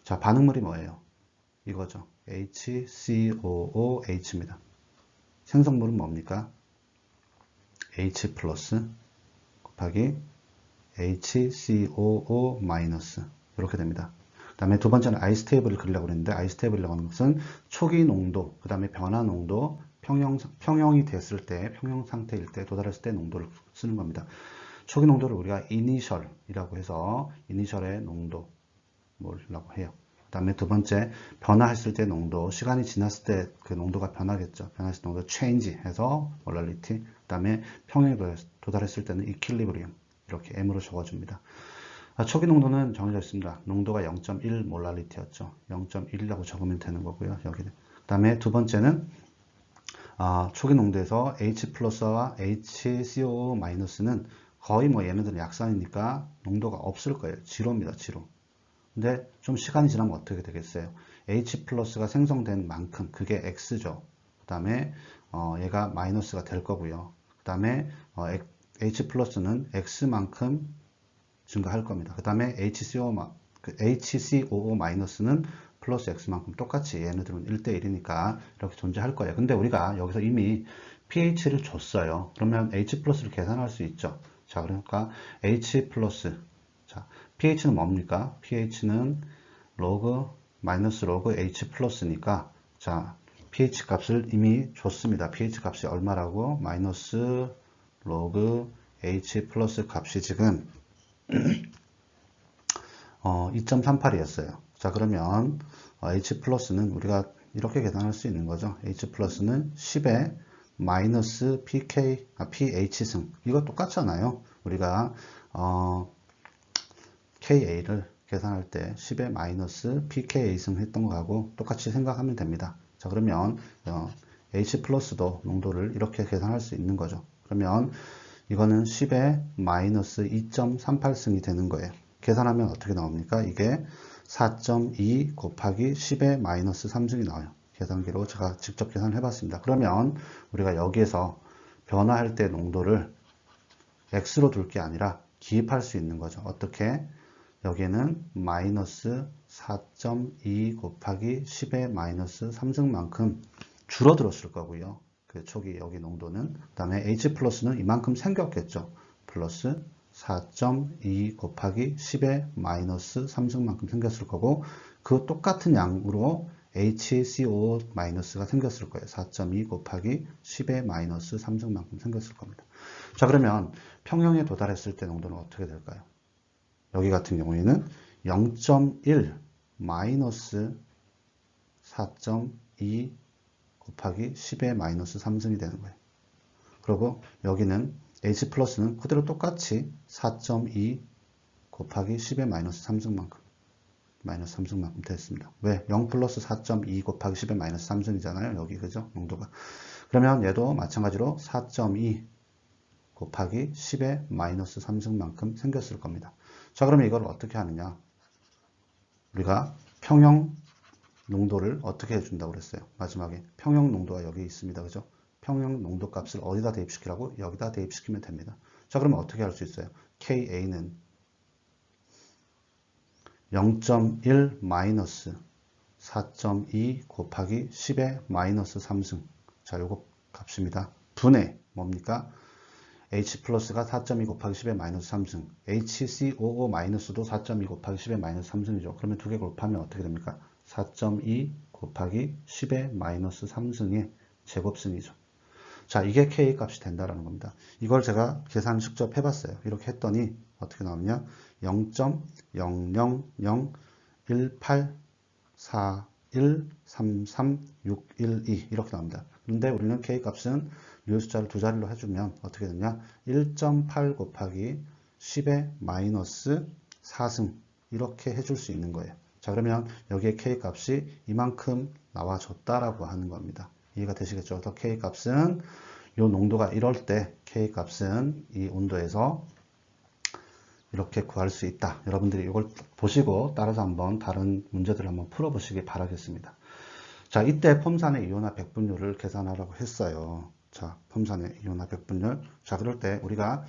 자, 반응물이 뭐예요? 이거죠. HCOOH입니다. 생성물은 뭡니까? H 플러스 곱하기 HCOO 마이너스, 이렇게 됩니다. 그 다음에 두 번째는 아이스 테이블을 그리려고 그랬는데, 아이스 테이블이라고 하는 것은 초기 농도, 그 다음에 변화 농도, 평형이 됐을 때, 평형 상태일 때, 도달했을 때 농도를 쓰는 겁니다. 초기 농도를 우리가 이니셜이라고 해서 이니셜의 농도 뭐라고 해요. 그 다음에 두 번째, 변화했을 때 농도, 시간이 지났을 때 그 농도가 변하겠죠. 변화했을 때 농도 change 해서 molality. 그 다음에 평형에 도달했을 때는 equilibrium, 이렇게 M으로 적어줍니다. 초기 농도는 정해져 있습니다. 농도가 0.1 몰랄리티였죠. 0.1이라고 적으면 되는 거고요. 여기는. 그 다음에 두 번째는 초기 농도에서 H 플러스와 HCO 마이너스는 거의 뭐 얘네들은 약산이니까 농도가 없을 거예요. 지로입니다. 지로. 근데 좀 시간이 지나면 어떻게 되겠어요? H 플러스가 생성된 만큼 그게 X죠. 그 다음에 얘가 마이너스가 될 거고요. 그 다음에 H 플러스는 X만큼 증가할 겁니다. 그 다음에 HCOO 마이너스는 플러스 X만큼 똑같이 얘네들은 1대1이니까 이렇게 존재할 거예요. 근데 우리가 여기서 이미 pH를 줬어요. 그러면 H 플러스를 계산할 수 있죠. 자, 그러니까 H 플러스. 자, pH는 뭡니까? pH는 로그 마이너스 로그 H 플러스니까 자, pH 값을 이미 줬습니다. pH 값이 얼마라고? 마이너스 로그 H 플러스 값이 지금 2.38이었어요. 자, 그러면 H 플러스는 우리가 이렇게 계산할 수 있는 거죠. H 플러스는 10의 마이너스 pH승. 이거 똑같잖아요. 우리가 KA를 계산할 때 10의 마이너스 pKa승 했던 거하고 똑같이 생각하면 됩니다. 자, 그러면 H 플러스도 농도를 이렇게 계산할 수 있는 거죠. 그러면 이거는 10의 마이너스 2.38승이 되는 거예요. 계산하면 어떻게 나옵니까? 이게 4.2 곱하기 10의 마이너스 3승이 나와요. 계산기로 제가 직접 계산을 해봤습니다. 그러면 우리가 여기에서 변화할 때 농도를 X로 둘 게 아니라 기입할 수 있는 거죠. 어떻게? 여기에는 마이너스 4.2 곱하기 10의 마이너스 3승만큼 줄어들었을 거고요. 그 초기 여기 농도는. 그 다음에 H 플러스는 이만큼 생겼겠죠. 플러스 4.2 곱하기 10의 마이너스 3승만큼 생겼을 거고 그 똑같은 양으로 HCO 마이너스가 생겼을 거예요. 4.2 곱하기 10의 마이너스 3승만큼 생겼을 겁니다. 자, 그러면 평형에 도달했을 때 농도는 어떻게 될까요? 여기 같은 경우에는 0.1 마이너스 4.2 곱하기 10의 마이너스 3승이 되는 거예요. 그리고 여기는 H 플러스는 그대로 똑같이 4.2 곱하기 10의 마이너스 3승만큼 됐습니다. 왜? 0 플러스 4.2 곱하기 10의 마이너스 3승이잖아요. 여기 그죠? 농도가. 그러면 얘도 마찬가지로 4.2 곱하기 10의 마이너스 3승만큼 생겼을 겁니다. 자, 그러면 이걸 어떻게 하느냐? 우리가 평형 농도를 어떻게 해준다고 그랬어요? 마지막에 평형 농도가 여기 있습니다. 그죠? 평형 농도 값을 어디다 대입시키라고? 여기다 대입시키면 됩니다. 자, 그러면 어떻게 할 수 있어요? KA는 0.1 마이너스 4.2 곱하기 10의 마이너스 3승. 자, 요거 값입니다. 분의 뭡니까? H 플러스가 4.2 곱하기 10의 마이너스 3승. HCOO 마이너스도 4.2 곱하기 10의 마이너스 3승이죠. 그러면 두 개 곱하면 어떻게 됩니까? 4.2 곱하기 10의 마이너스 3승의 제곱승이죠. 자, 이게 K 값이 된다라는 겁니다. 이걸 제가 계산 직접 해봤어요. 이렇게 했더니 어떻게 나오냐? 0.00184133612 이렇게 나옵니다. 그런데 우리는 K 값은 유효 숫자를 두 자리로 해주면 어떻게 되냐? 1.8 곱하기 10의 마이너스 4승 이렇게 해줄 수 있는 거예요. 자, 그러면 여기에 K 값이 이만큼 나와줬다라고 하는 겁니다. 이해가 되시겠죠? 그래서 K 값은 이 농도가 이럴 때 K 값은 이 온도에서 이렇게 구할 수 있다. 여러분들이 이걸 보시고 따라서 한번 다른 문제들을 한번 풀어보시기 바라겠습니다. 자, 이때 폼산의 이온화 백분율을 계산하라고 했어요. 자, 폼산의 이온화 백분율. 자, 그럴 때 우리가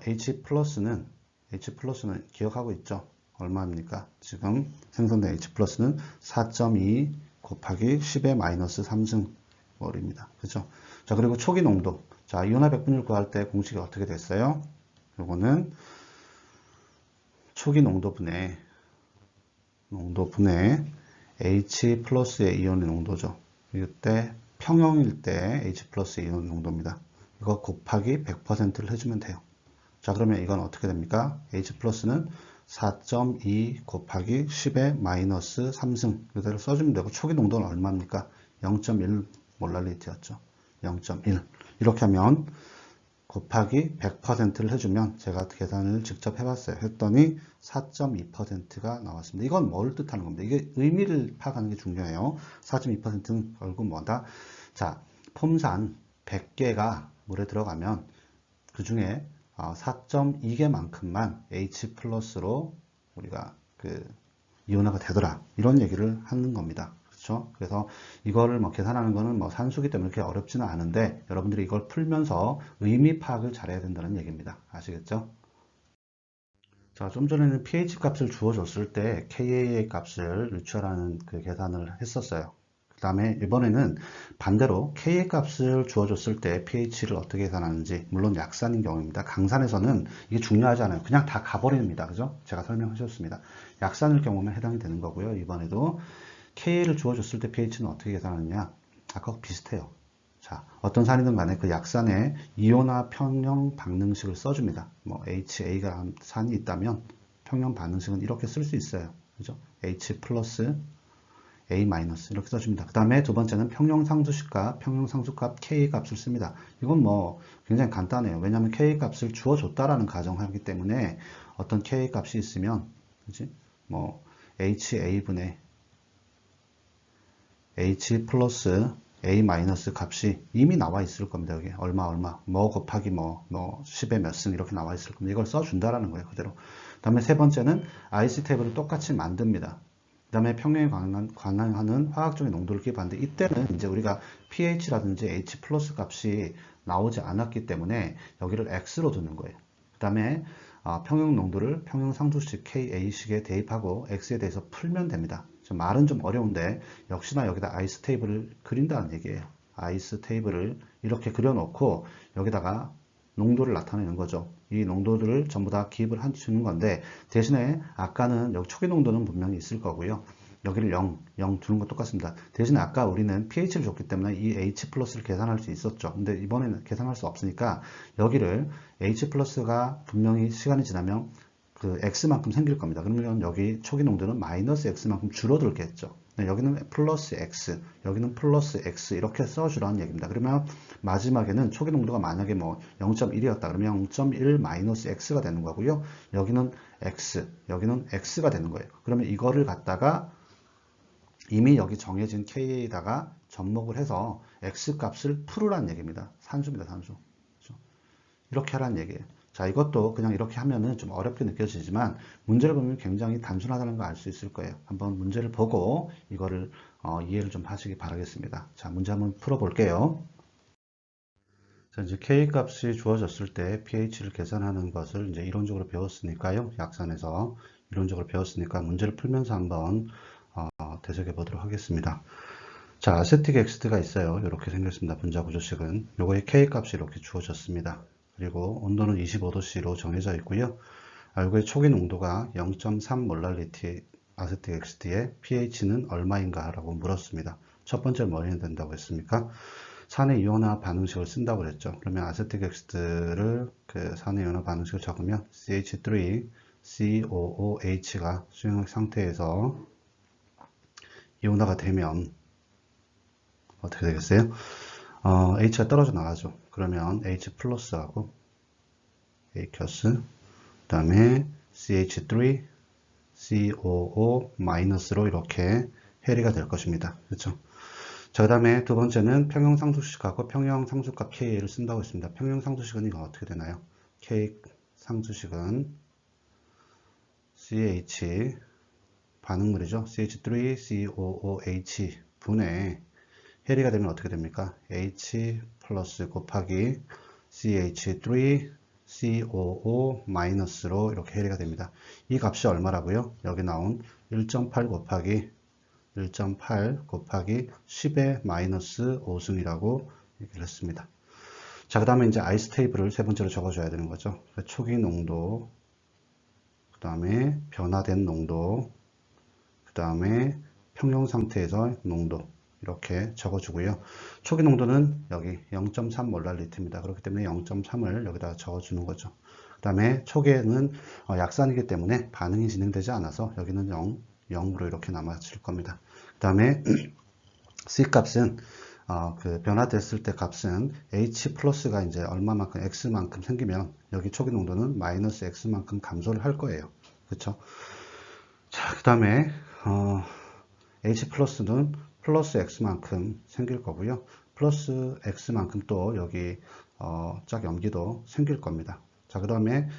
H 플러스는 기억하고 있죠? 얼마입니까? 지금 생성된 H 플러스는 4.2 곱하기 10의 마이너스 3승몰입니다. 그죠? 자, 그리고 초기 농도. 자, 이온화 백분율 구할 때 공식이 어떻게 됐어요? 요거는 초기 농도분의 H 플러스의 이온의 농도죠. 이때 평형일 때 H 플러스의 이온 농도입니다. 이거 곱하기 100%를 해주면 돼요. 자, 그러면 이건 어떻게 됩니까? H 플러스는 4.2 곱하기 10의 마이너스 3승 이대로 써주면 되고 초기 농도는 얼마입니까? 0.1 몰랄리티였죠. 0.1 이렇게 하면 곱하기 100%를 해주면 제가 계산을 직접 해봤어요. 했더니 4.2%가 나왔습니다. 이건 뭘 뜻하는 겁니다. 이게 의미를 파악하는 게 중요해요. 4.2%는 결국 뭐다? 자, 폼산 100개가 물에 들어가면 그 중에 4.2개만큼만 H 플러스로 우리가 이온화가 되더라. 이런 얘기를 하는 겁니다. 그렇죠? 그래서 이거를 계산하는 거는 산수기 때문에 그렇게 어렵지는 않은데 여러분들이 이걸 풀면서 의미 파악을 잘해야 된다는 얘기입니다. 아시겠죠? 자, 좀 전에는 pH 값을 주어줬을 때 KAA 값을 유추하라는 계산을 했었어요. 그 다음에 이번에는 반대로 Ka 값을 주어줬을 때 pH를 어떻게 계산하는지, 물론 약산인 경우입니다. 강산에서는 이게 중요하지 않아요. 그냥 다 가버립니다. 그죠? 제가 설명하셨습니다. 약산일 경우만 해당이 되는 거고요. 이번에도 Ka를 주어줬을 때 pH는 어떻게 계산하느냐? 아까 비슷해요. 자, 어떤 산이든 간에 그 약산에 이온화 평형 반응식을 써줍니다. HA가 산이 있다면 평형 반응식은 이렇게 쓸 수 있어요. 그죠? H 플러스 A 마이너스 이렇게 써줍니다. 그 다음에 두 번째는 평형 상수식과 평형 상수값 K 값을 씁니다. 이건 굉장히 간단해요. 왜냐하면 K 값을 주어줬다라는 가정하기 때문에 어떤 K 값이 있으면, 그지? HA분의 H 플러스 A 마이너스 값이 이미 나와 있을 겁니다. 여기 얼마 곱하기 10의 몇 승 이렇게 나와 있을 겁니다. 이걸 써준다라는 거예요. 그대로. 그 다음에 세 번째는 IC 테이블을 똑같이 만듭니다. 그 다음에 평형에 관한하는 화학적인 농도를 기입하는데 이때는 이제 우리가 pH라든지 H 플러스 값이 나오지 않았기 때문에 여기를 X로 두는 거예요. 그 다음에 평형 농도를 평형 상수식 KA식에 대입하고 X에 대해서 풀면 됩니다. 말은 좀 어려운데 역시나 여기다 아이스 테이블을 그린다는 얘기예요. 아이스 테이블을 이렇게 그려놓고 여기다가 농도를 나타내는 거죠. 이 농도들을 전부 다 기입을 해주는 건데 대신에 아까는 여기 초기 농도는 분명히 있을 거고요. 여기를 0 두는 거 똑같습니다. 대신에 아까 우리는 pH를 줬기 때문에 이 H 플러스를 계산할 수 있었죠. 근데 이번에는 계산할 수 없으니까 여기를 H 플러스가 분명히 시간이 지나면 X만큼 생길 겁니다. 그러면 여기 초기 농도는 마이너스 X만큼 줄어들겠죠. 여기는 플러스 X, 여기는 플러스 X 이렇게 써주라는 얘기입니다. 그러면 마지막에는 초기 농도가 만약에 0.1이었다 그러면 0.1 마이너스 X가 되는 거고요. 여기는 X, 여기는 X가 되는 거예요. 그러면 이거를 갖다가 이미 여기 정해진 K에다가 접목을 해서 X 값을 풀으라는 얘기입니다. 산수입니다, 산수. 그렇죠? 이렇게 하라는 얘기예요. 자, 이것도 그냥 이렇게 하면은 좀 어렵게 느껴지지만 문제를 보면 굉장히 단순하다는 걸 알 수 있을 거예요. 한번 문제를 보고 이거를 이해를 좀 하시기 바라겠습니다. 자, 문제 한번 풀어볼게요. 자, 이제 K 값이 주어졌을 때 pH를 계산하는 것을 이제 이론적으로 배웠으니까요. 약산에서 이론적으로 배웠으니까 문제를 풀면서 한번 되새겨 보도록 하겠습니다. 자, 아세틱 엑시드가 있어요. 이렇게 생겼습니다. 분자 구조식은. 요거의 K 값이 이렇게 주어졌습니다. 그리고 온도는 25도C로 정해져 있고요. 요거의 초기 농도가 0.3 몰랄리티 아세틱 엑시드의 pH는 얼마인가 라고 물었습니다. 첫 번째 뭐 해야 된다고 했습니까? 산의 이온화 반응식을 쓴다고 그랬죠. 그러면 아세틱 엑시드를 산의 이온화 반응식을 적으면 CH3, COOH가 수용액 상태에서 이온화가 되면 어떻게 되겠어요? H가 떨어져 나가죠. 그러면 H 플러스하고 H큐스, 그 다음에 CH3, COO 마이너스로 이렇게 해리가 될 것입니다. 그렇죠? 자, 그 다음에 두 번째는 평형 상수식하고 평형 상수값 K를 쓴다고 했습니다. 평형 상수식은 이거 어떻게 되나요? K 상수식은 CH 반응물이죠. CH3, COOH 분의 해리가 되면 어떻게 됩니까? H 플러스 곱하기 CH3, COO 마이너스로 이렇게 해리가 됩니다. 이 값이 얼마라고요? 여기 나온 1.8 곱하기 10의 마이너스 5승이라고 얘기를 했습니다. 자, 그 다음에 이제 아이스 테이블을 세 번째로 적어줘야 되는 거죠. 초기 농도, 그 다음에 변화된 농도, 그 다음에 평형 상태에서 농도 이렇게 적어주고요. 초기 농도는 여기 0.3 몰랄리티입니다. 그렇기 때문에 0.3을 여기다 적어주는 거죠. 그 다음에 초기에는 약산이기 때문에 반응이 진행되지 않아서 여기는 0으로 이렇게 남아질 겁니다. 그 다음에 C 값은 그 변화됐을 때 값은 H 플러스가 이제 얼마만큼 X만큼 생기면 여기 초기 농도는 마이너스 X만큼 감소를 할 거예요. 그렇죠? 자, 그 다음에 H 플러스는 플러스 X만큼 생길 거고요. 플러스 X만큼 또 여기 짝 염기도 생길 겁니다. 자, 그 다음에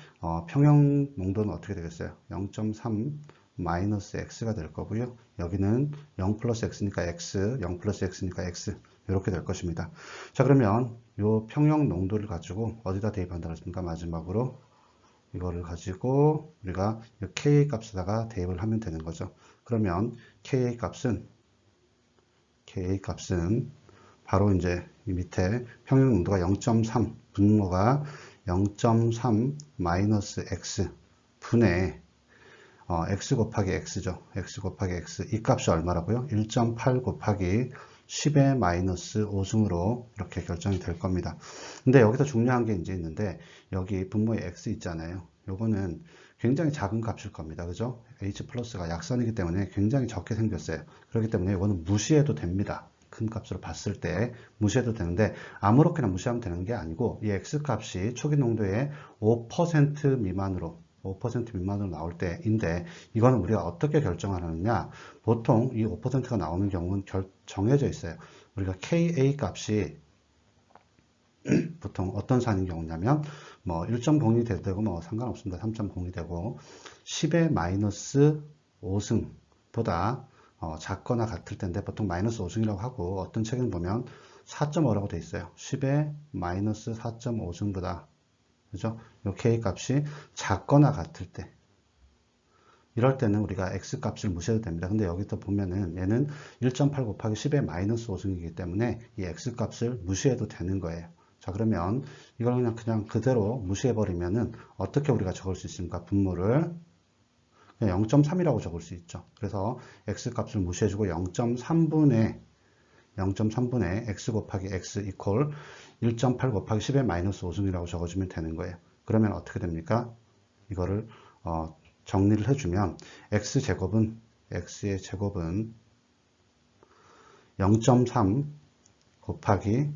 평형 농도는 어떻게 되겠어요? 0.3 마이너스 X가 될 거고요. 여기는 0 플러스 X니까 X, 0 플러스 X니까 X 이렇게 될 것입니다. 자, 그러면 이 평형 농도를 가지고 어디다 대입한다고 했습니까? 마지막으로 이거를 가지고 우리가 KA 값에다가 대입을 하면 되는 거죠. 그러면 KA 값은 바로 이제 이 밑에 평형 농도가 0.3, 분모가 0.3 마이너스 X 분의 X 곱하기 X죠. X 곱하기 X. 이 값이 얼마라고요? 1.8 곱하기 10의 마이너스 5승으로 이렇게 결정이 될 겁니다. 근데 여기서 중요한 게 이제 있는데, 여기 분모에 X 있잖아요. 요거는 굉장히 작은 값일 겁니다. 그죠? H 플러스가 약선이기 때문에 굉장히 적게 생겼어요. 그렇기 때문에 이거는 무시해도 됩니다. 큰 값으로 봤을 때 무시해도 되는데, 아무렇게나 무시하면 되는 게 아니고, 이 X 값이 초기 농도의 5% 미만으로 5% 미만으로 나올 때인데, 이거는 우리가 어떻게 결정하느냐, 보통 이 5%가 나오는 경우는 정해져 있어요. 우리가 KA 값이 보통 어떤 산인 경우냐면 뭐 1.0이 돼도 되고 뭐 상관없습니다. 3.0이 되고 10의 마이너스 5승보다 작거나 같을 텐데, 보통 마이너스 5승이라고 하고 어떤 책에는 보면 4.5라고 돼 있어요. 10의 마이너스 4.5승보다, 그죠? 요 K 값이 작거나 같을 때, 이럴 때는 우리가 X 값을 무시해도 됩니다. 근데 여기 또 보면은 얘는 1.8 곱하기 10의 마이너스 5승이기 때문에 이 X 값을 무시해도 되는 거예요. 자, 그러면 이걸 그냥 그대로 무시해버리면은 어떻게 우리가 적을 수 있습니까? 분모를 0.3이라고 적을 수 있죠. 그래서 X 값을 무시해주고 0.3분의 X 곱하기 X 이퀄 1.8 곱하기 10의 마이너스 5승이라고 적어주면 되는 거예요. 그러면 어떻게 됩니까? 이거를 정리를 해주면 X의 제곱은 0.3 곱하기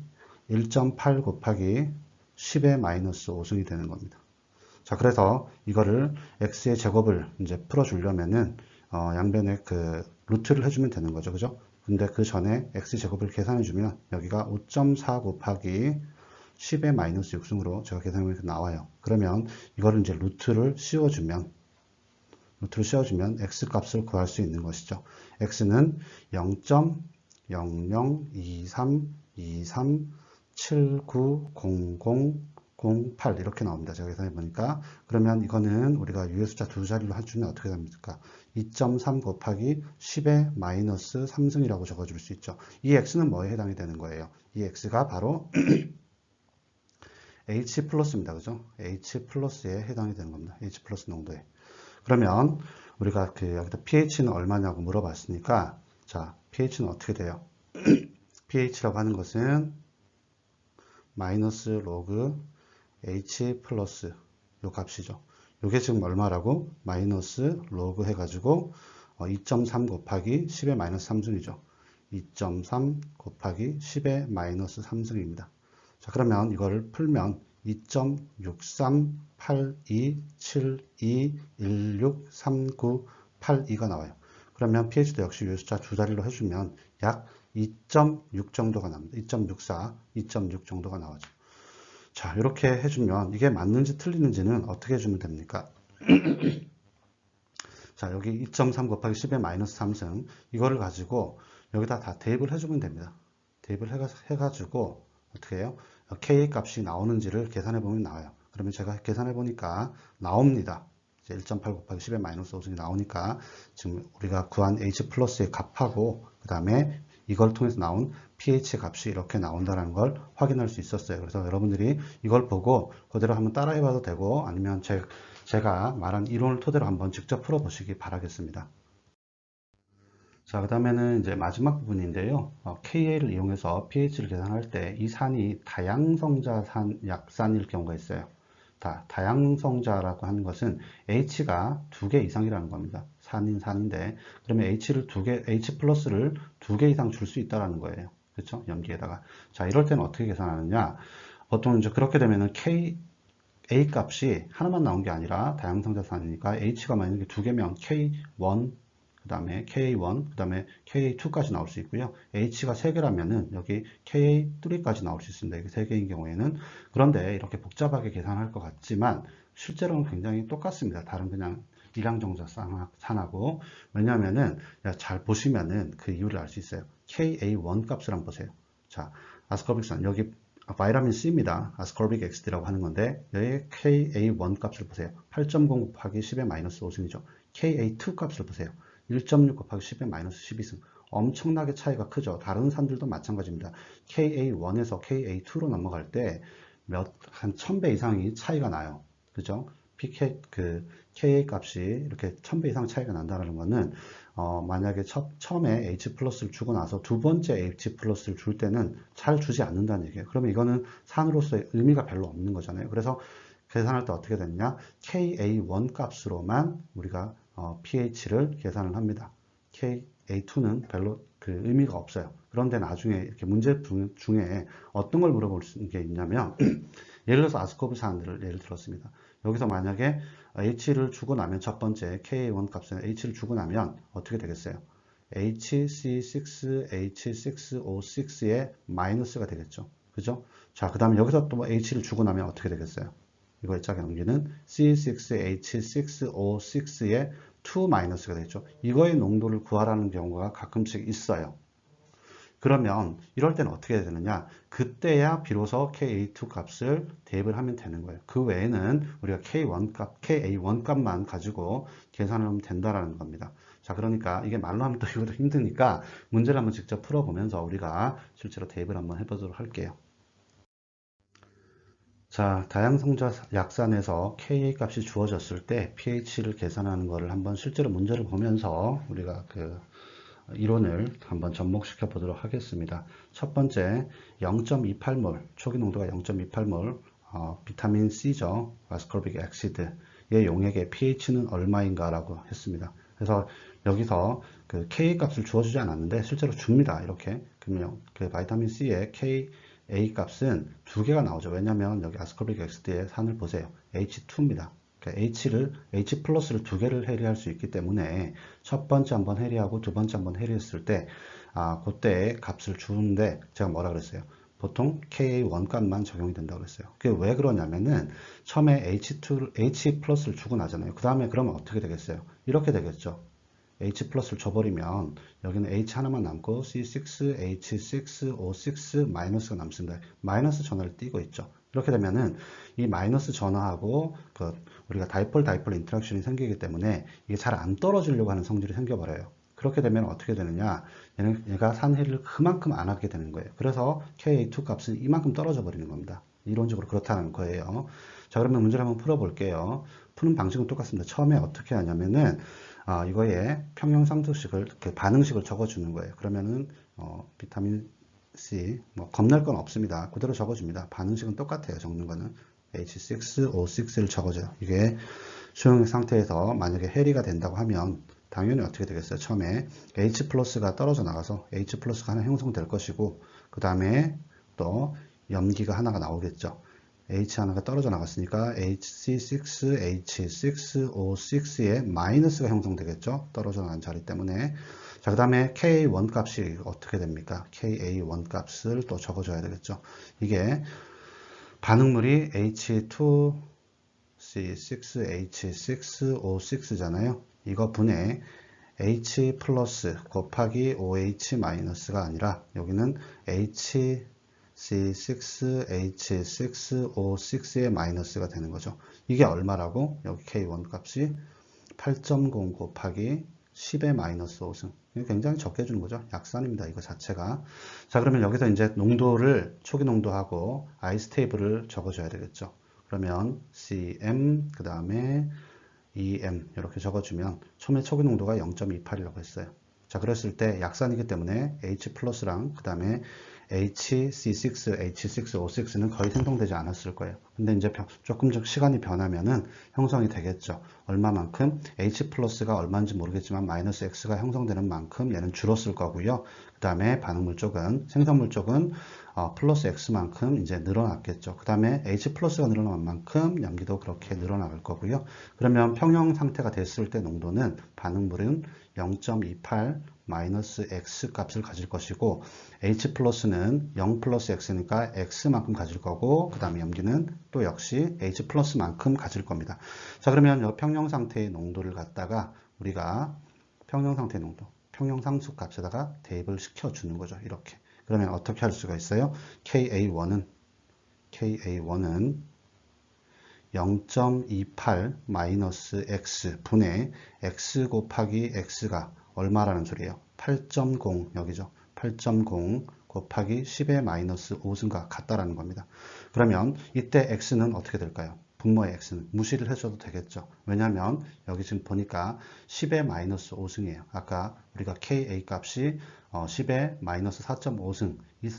1.8 곱하기 10의 마이너스 5승이 되는 겁니다. 자, 그래서 이거를 X의 제곱을 이제 풀어주려면은 양변에 그 루트를 해주면 되는 거죠. 그죠? 근데 그 전에 X 제곱을 계산해주면 여기가 5.4 곱하기 10의 마이너스 6승으로 제가 계산해보니까 나와요. 그러면 이거를 이제 루트를 씌워주면 X 값을 구할 수 있는 것이죠. X는 0.002323790008 이렇게 나옵니다. 제가 계산해보니까. 그러면 이거는 우리가 유의 숫자 두 자리로 해주면 어떻게 됩니까? 2.3 곱하기 10의 마이너스 3승이라고 적어줄 수 있죠. 이 X는 뭐에 해당이 되는 거예요? 이 X가 바로 H 플러스입니다. 그죠? H 플러스에 해당이 되는 겁니다. H 플러스 농도에. 그러면 우리가 여기다 pH는 얼마냐고 물어봤으니까, 자, pH는 어떻게 돼요? pH라고 하는 것은 마이너스 로그 H 플러스 요 값이죠. 요게 지금 얼마라고? 마이너스 로그 해가지고 2.3 곱하기 10의 마이너스 3승이죠. 2.3 곱하기 10의 마이너스 3승입니다. 자, 그러면 이거를 풀면 2.638272163982가 나와요. 그러면 pH도 역시 요 숫자 두 자리로 해주면 약 2.6 정도가 납니다. 2.64, 2.6 정도가 나오죠. 자, 이렇게 해주면 이게 맞는지 틀리는지는 어떻게 해주면 됩니까? 자, 여기 2.3 곱하기 10의 마이너스 3승 이거를 가지고 여기다 다 대입을 해주면 됩니다. 대입을 해가지고 어떻게 해요? K 값이 나오는지를 계산해 보면 나와요. 그러면 제가 계산해 보니까 나옵니다. 1.8 곱하기 10의 마이너스 5승이 나오니까 지금 우리가 구한 H 플러스의 값하고 그 다음에 이걸 통해서 나온 pH 값이 이렇게 나온다는 걸 확인할 수 있었어요. 그래서 여러분들이 이걸 보고 그대로 한번 따라해 봐도 되고, 아니면 제가 말한 이론을 토대로 한번 직접 풀어 보시기 바라겠습니다. 자, 그 다음에는 이제 마지막 부분인데요. KA를 이용해서 pH를 계산할 때 이 산이 다양성자 약산일 경우가 있어요. 다양성자라고 하는 것은 H가 2개 이상이라는 겁니다. 산인데, 그러면 H 플러스를 2개 이상 줄 수 있다는 거예요. 그렇죠? 염기에다가. 자, 이럴 때는 어떻게 계산하느냐? 보통 이제 그렇게 되면은 A 값이 하나만 나온 게 아니라 다양성자산이니까 H가 만약에 두 개면 K1, 그 다음에 KA1, 그 다음에 KA2까지 나올 수 있고요. H가 세 개라면은 여기 KA3까지 나올 수 있습니다. 이게 세 개인 경우에는. 그런데 이렇게 복잡하게 계산할 것 같지만 실제로는 굉장히 똑같습니다. 다른 그냥 일항정자산하고. 왜냐하면은 잘 보시면은 그 이유를 알 수 있어요. KA1 값을 한번 보세요. 자, 아스코빅산 여기 바이라민 C입니다. 아스코빅 XD라고 하는 건데 여기 KA1 값을 보세요. 8.0 곱하기 10의 마이너스 5승이죠. KA2 값을 보세요. 1.6 곱하기 10의 마이너스 12승. 엄청나게 차이가 크죠. 다른 산들도 마찬가지입니다. KA1에서 KA2로 넘어갈 때 한 1000배 이상이 차이가 나요. 그죠? KA 값이 이렇게 1000배 이상 차이가 난다는 거는 만약에 처음에 H 플러스를 주고 나서 두 번째 H 플러스를 줄 때는 잘 주지 않는다는 얘기예요. 그러면 이거는 산으로서의 의미가 별로 없는 거잖아요. 그래서 계산할 때 어떻게 되느냐? KA1 값으로만 우리가 pH를 계산을 합니다. KA2는 별로 그 의미가 없어요. 그런데 나중에 이렇게 문제 중에 어떤 걸 물어볼 게 있냐면 예를 들어서 아스코브 사안들을 예를 들었습니다. 여기서 만약에 H를 주고 나면 첫 번째 KA1 값은 H를 주고 나면 어떻게 되겠어요? HC6, H6O6의 마이너스가 되겠죠. 그죠? 자, 그 다음에 여기서 또 H를 주고 나면 어떻게 되겠어요? 이거의 짝 연기는 C6H6O6의 2 마이너스가 되죠. 이거의 농도를 구하라는 경우가 가끔씩 있어요. 그러면 이럴 때는 어떻게 해야 되느냐? 그때야 비로소 KA2 값을 대입을 하면 되는 거예요. 그 외에는 우리가 KA1 값만 가지고 계산을 하면 된다라는 겁니다. 자, 그러니까 이게 말로 하면 또 이것도 힘드니까 문제를 한번 직접 풀어보면서 우리가 실제로 대입을 한번 해보도록 할게요. 자, 다양성자 약산에서 Ka 값이 주어졌을 때 pH를 계산하는 것을 한번 실제로 문제를 보면서 우리가 그 이론을 한번 접목시켜 보도록 하겠습니다. 첫 번째 0.28몰 초기 농도가 0.28몰 비타민 C죠. 아스코빅 액시드의 용액의 pH는 얼마인가 라고 했습니다. 그래서 여기서 그 K 값을 주어주지 않았는데 실제로 줍니다. 이렇게 그러면 그 바이타민 C의 KA 값은 두 개가 나오죠. 왜냐하면 여기 아스코빅 액시드의 산을 보세요. H2입니다. H 플러스를 두 개를 해리할 수 있기 때문에 첫 번째 한번 해리하고 두 번째 한번 해리했을 때 그때 값을 주는데 제가 뭐라 그랬어요? 보통 KA1 값만 적용이 된다고 그랬어요. 그게 왜 그러냐면은 처음에 H 플러스를 주고 나잖아요. 그 다음에 그러면 어떻게 되겠어요? 이렇게 되겠죠. H 플러스를 줘버리면 여기는 H 하나만 남고 C6, H6, O6 마이너스가 남습니다. 마이너스 전화를 띄고 있죠. 이렇게 되면은 이 마이너스 전화하고 우리가 다이폴 인터랙션이 생기기 때문에 이게 잘 안 떨어지려고 하는 성질이 생겨버려요. 그렇게 되면 어떻게 되느냐? 얘가 산해를 그만큼 안 하게 되는 거예요. 그래서 KA2 값은 이만큼 떨어져 버리는 겁니다. 이론적으로 그렇다는 거예요. 자, 그러면 문제를 한번 풀어볼게요. 푸는 방식은 똑같습니다. 처음에 어떻게 하냐면은 이거에 평형상수식을 반응식을 적어주는 거예요. 그러면은 비타민 C 뭐 겁날 건 없습니다. 그대로 적어줍니다. 반응식은 똑같아요. 적는 거는 H6O6를 적어줘요. 이게 수용 상태에서 만약에 해리가 된다고 하면 당연히 어떻게 되겠어요? 처음에 H 플러스가 떨어져 나가서 H 플러스가 하나 형성될 것이고 그 다음에 또 염기가 하나가 나오겠죠. H 하나가 떨어져 나갔으니까 HC6, H6O6의 마이너스가 형성되겠죠. 떨어져 나간 자리 때문에. 자, 그 다음에 KA1 값이 어떻게 됩니까? KA1 값을 또 적어줘야 되겠죠. 이게 반응물이 H2C6, H6O6잖아요. 이거 분해 H 플러스 곱하기 OH 마이너스가 아니라 여기는 C6, H6O6의 마이너스가 되는 거죠. 이게 얼마라고? 여기 K1 값이 8.0 곱하기 10의 마이너스 5승. 굉장히 적게 주는 거죠. 약산입니다. 이거 자체가. 자, 그러면 여기서 이제 농도를, 초기 농도하고 아이스 테이블을 적어줘야 되겠죠. 그러면 CM, 그 다음에 EM 이렇게 적어주면 처음에 초기 농도가 0.28이라고 했어요. 자, 그랬을 때 약산이기 때문에 H 플러스랑 그 다음에 HC6, H6O6는 거의 생성되지 않았을 거예요. 근데 이제 조금 시간이 변하면은 형성이 되겠죠. 얼마만큼? H 플러스가 얼마인지 모르겠지만 마이너스 X가 형성되는 만큼 얘는 줄었을 거고요. 그 다음에 반응물 쪽은, 생성물 쪽은 플러스 X만큼 이제 늘어났겠죠. 그 다음에 H 플러스가 늘어난 만큼 염기도 그렇게 늘어나갈 거고요. 그러면 평형 상태가 됐을 때 농도는 반응물은 0.28 마이너스 X 값을 가질 것이고 H 플러스는 0 플러스 X니까 X만큼 가질 거고 그 다음에 염기는 또 역시 H 플러스만큼 가질 겁니다. 자, 그러면 이 평형 상태의 농도를 갖다가 우리가 평형 상태의 농도, 평형 상수 값에다가 대입을 시켜주는 거죠. 이렇게. 그러면 어떻게 할 수가 있어요? KA1은 0.28 마이너스 X 분의 X 곱하기 X가 얼마라는 소리예요? 8.0 여기죠. 8.0 곱하기 10의 마이너스 5승과 같다라는 겁니다. 그러면 이때 X는 어떻게 될까요? 분모의 X는 무시를 해줘도 되겠죠. 왜냐하면 여기 지금 보니까 10의 마이너스 5승이에요. 아까 우리가 KA 값이 10의 마이너스 4.5승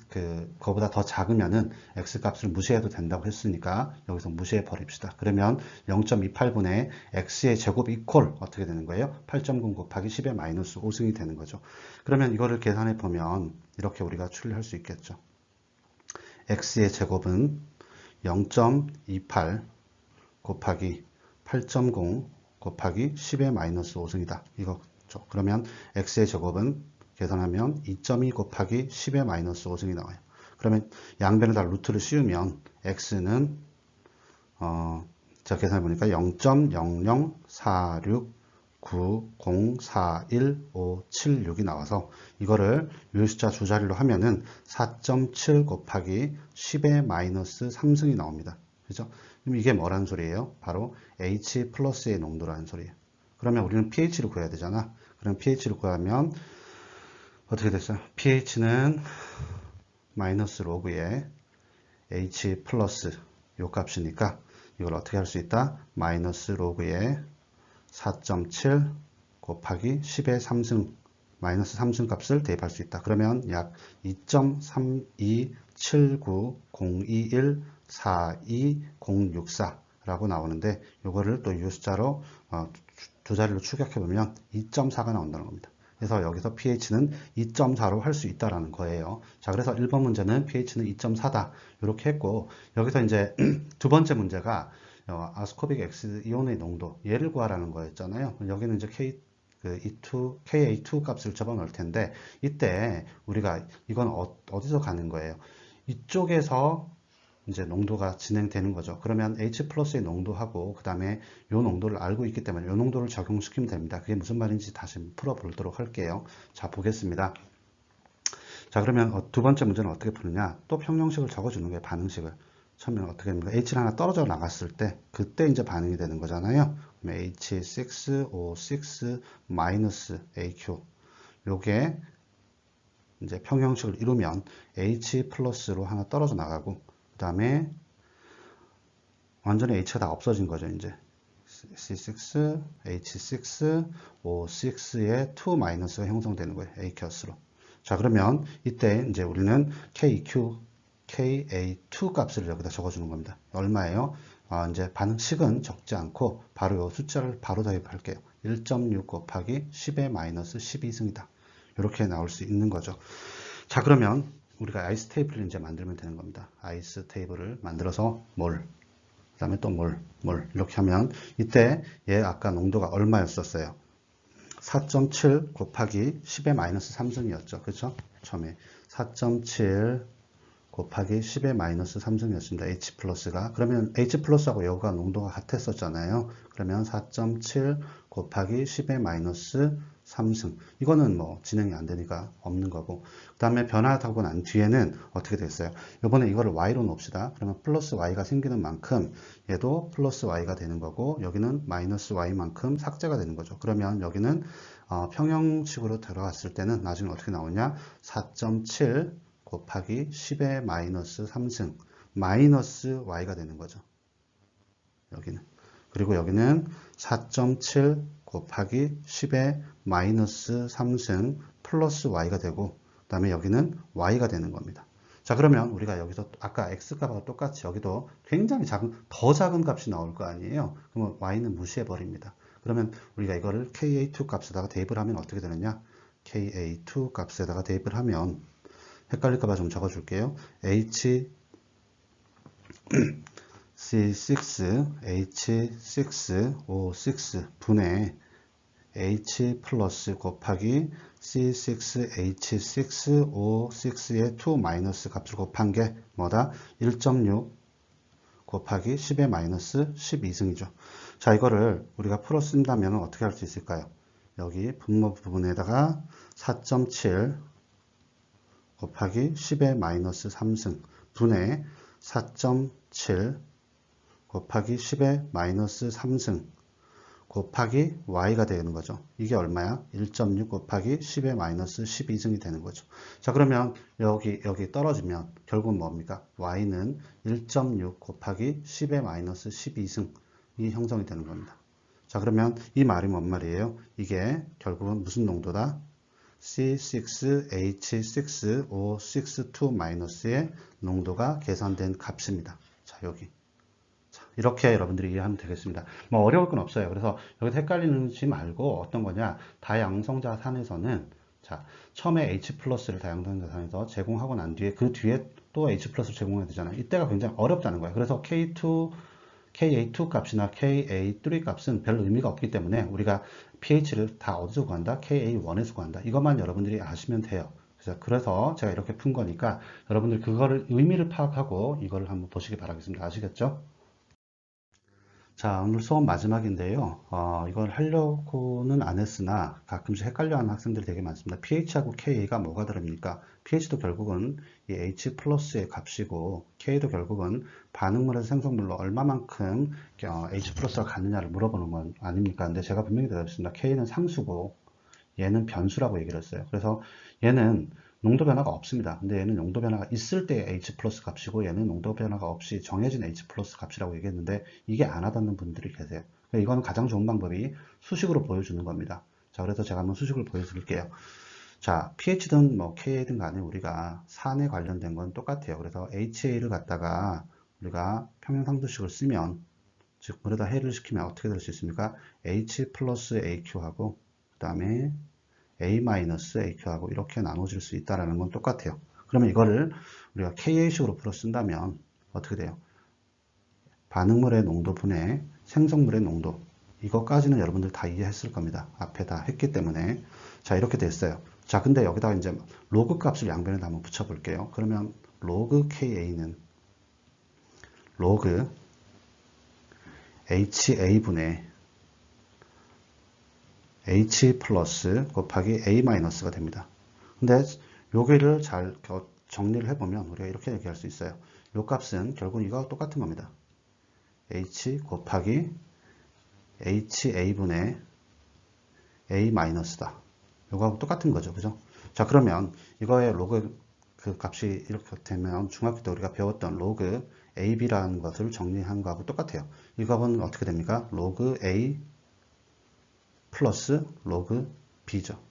그거보다 더 작으면은 X 값을 무시해도 된다고 했으니까 여기서 무시해 버립시다. 그러면 0.28분의 X의 제곱 이퀄 어떻게 되는 거예요? 8.0 곱하기 10의 마이너스 5승이 되는 거죠. 그러면 이거를 계산해 보면 이렇게 우리가 추리할 수 있겠죠. X의 제곱은 0.28 곱하기 8.0 곱하기 10의 마이너스 5승이다. 이거죠. 그러면 X의 제곱은 계산하면 2.2 곱하기 10의 마이너스 5승이 나와요. 그러면 양변에 다 루트를 씌우면 X는 제가 계산해 보니까 0.00469041576이 나와서 이거를 유효숫자 두 자리로 하면은 4.7 곱하기 10의 마이너스 3승이 나옵니다. 그죠? 그럼 이게 뭐라는 소리예요? 바로 H 플러스의 농도라는 소리예요. 그러면 우리는 pH를 구해야 되잖아. 그럼 pH를 구하면 어떻게 됐어요? pH는 마이너스 로그의 H 플러스 요 값이니까 이걸 어떻게 할 수 있다? 마이너스 로그의 4.7 곱하기 10의 3승 마이너스 3승 값을 대입할 수 있다. 그러면 약 2.32790214204라고 나오는데 이거를 또 유효숫자로 두 자리로 추격해보면 2.4가 나온다는 겁니다. 그래서 여기서 pH는 2.4로 할 수 있다라는 거예요. 자, 그래서 1번 문제는 pH는 2.4다. 이렇게 했고, 여기서 이제 두 번째 문제가 아스코빅 X 이온의 농도, 얘를 구하라는 거였잖아요. 여기는 이제 KA2 값을 집어넣을 텐데, 이때 우리가 이건 어디서 가는 거예요? 이쪽에서 이제 농도가 진행되는 거죠. 그러면 H 플러스의 농도하고 그 다음에 이 농도를 알고 있기 때문에 이 농도를 적용시키면 됩니다. 그게 무슨 말인지 다시 풀어보도록 할게요. 자, 보겠습니다. 자, 그러면 두 번째 문제는 어떻게 푸느냐? 또 평형식을 적어주는 거예요. 반응식을. 처음에는 어떻게 됩니까? H를 하나 떨어져 나갔을 때 그때 이제 반응이 되는 거잖아요. 그러면 H6O6 마이너스 AQ 요게 이제 평형식을 이루면 H 플러스로 하나 떨어져 나가고 그 다음에 완전히 H가 다 없어진 거죠. 이제 C6, H6, O6의 2 마이너스가 형성되는 거예요. A큐스로. 자, 그러면 이때 이제 우리는 KA2 값을 여기다 적어주는 겁니다. 얼마예요? 이제 반응식은 적지 않고 바로 이 숫자를 바로 대입할게요. 1.6 곱하기 10의 마이너스 12승이다. 이렇게 나올 수 있는 거죠. 자, 그러면 우리가 아이스 테이블을 이제 만들면 되는 겁니다. 아이스 테이블을 만들어서 몰, 그 다음에 또 몰 이렇게 하면 이때 얘 아까 농도가 얼마였었어요? 4.7 곱하기 10의 마이너스 3승이었죠. 그렇죠? 처음에 4.7 곱하기 10의 마이너스 3승이었습니다. H 플러스가. 그러면 H 플러스하고 여기가 농도가 같았었잖아요. 그러면 4.7 곱하기 10의 마이너스 3승. 이거는 뭐 진행이 안 되니까 없는 거고. 그 다음에 변화하고 난 뒤에는 어떻게 됐어요? 이번에 이거를 y로 놓읍시다. 그러면 플러스 y가 생기는 만큼 얘도 플러스 y가 되는 거고 여기는 마이너스 y만큼 삭제가 되는 거죠. 그러면 여기는 평형식으로 들어갔을 때는 나중에 어떻게 나오냐? 4.7 곱하기 10의 마이너스 3승 마이너스 y가 되는 거죠. 여기는. 그리고 여기는 4.7 곱하기 10의 마이너스 3승 플러스 y가 되고 그 다음에 여기는 y가 되는 겁니다. 자, 그러면 우리가 여기서 아까 x값하고 똑같이 여기도 굉장히 작은, 더 작은 값이 나올 거 아니에요. 그러면 y는 무시해 버립니다. 그러면 우리가 이거를 ka2 값에다가 대입을 하면 어떻게 되느냐? ka2 값에다가 대입을 하면 헷갈릴까봐 좀 적어줄게요. h c6 h6 o6 분의 h 플러스 곱하기 c6 h6 o6의 2 마이너스 값을 곱한 게 뭐다? 1.6 곱하기 10의 마이너스 12승이죠. 자, 이거를 우리가 풀어 쓴다면 어떻게 할 수 있을까요? 여기 분모 부분에다가 4.7 곱하기 10의 마이너스 3승 분의 4.7 곱하기 10의 마이너스 3승 곱하기 y가 되는 거죠. 이게 얼마야? 1.6 곱하기 10의 마이너스 12승이 되는 거죠. 자, 그러면 여기 떨어지면 결국은 뭡니까? y는 1.6 곱하기 10의 마이너스 12승이 형성이 되는 겁니다. 자, 그러면 이 말이 뭔 말이에요? 이게 결국은 무슨 농도다? C6H6O62-의 농도가 계산된 값입니다. 자, 여기. 이렇게 여러분들이 이해하면 되겠습니다. 뭐 어려울 건 없어요. 그래서 여기서 헷갈리지 말고 어떤 거냐, 다양성자산에서는 자, 처음에 H 플러스를 다양성자산에서 제공하고 난 뒤에 그 뒤에 또 H 플러스를 제공해야 되잖아요. 이때가 굉장히 어렵다는 거예요. 그래서 KA2 값이나 KA3 값은 별 의미가 없기 때문에 우리가 pH를 다 어디서 구한다? KA1에서 구한다. 이것만 여러분들이 아시면 돼요. 그래서 제가 이렇게 푼 거니까 여러분들 그거를 의미를 파악하고 이거를 한번 보시기 바라겠습니다. 아시겠죠? 자, 오늘 수업 마지막인데요. 이걸 하려고는 안 했으나 가끔씩 헷갈려하는 학생들이 되게 많습니다. pH하고 K가 뭐가 다릅니까? pH도 결국은 이 H 플러스의 값이고 K도 결국은 반응물에서 생성물로 얼마만큼 H 플러스가 갔느냐를 물어보는 건 아닙니까? 근데 제가 분명히 대답했습니다. K는 상수고 얘는 변수라고 얘기를 했어요. 그래서 얘는 농도 변화가 없습니다. 근데 얘는 농도 변화가 있을 때 H 플러스 값이고 얘는 농도 변화가 없이 정해진 H 플러스 값이라고 얘기했는데 이게 안 와닿는 분들이 계세요. 이거는 가장 좋은 방법이 수식으로 보여주는 겁니다. 자, 그래서 제가 한번 수식을 보여드릴게요. 자, pH든 뭐 KA든 간에 우리가 산에 관련된 건 똑같아요. 그래서 HA를 갖다가 우리가 평행상도식을 쓰면, 즉 물에다 해를 시키면 어떻게 될 수 있습니까? H 플러스 AQ하고 그 다음에 A-AQ하고 이렇게 나눠질 수 있다는 건 똑같아요. 그러면 이거를 우리가 KA식으로 풀어 쓴다면 어떻게 돼요? 반응물의 농도 분의 생성물의 농도, 이것까지는 여러분들 다 이해했을 겁니다. 앞에 다 했기 때문에. 자, 이렇게 됐어요. 자, 근데 여기다가 이제 로그 값을 양변에 한번 붙여 볼게요. 그러면 로그 KA는 로그 HA분의 H 플러스 곱하기 A 마이너스가 됩니다. 근데 여기를 잘 정리를 해보면 우리가 이렇게 얘기할 수 있어요. 요 값은 결국 이거와 똑같은 겁니다. H 곱하기 HA분의 A 마이너스다. 요거하고 똑같은 거죠. 그죠? 자, 그러면 이거의 로그 그 값이 이렇게 되면 중학교 때 우리가 배웠던 로그 AB라는 것을 정리한 거하고 똑같아요. 이 값은 어떻게 됩니까? 로그 A 플러스 로그 B죠.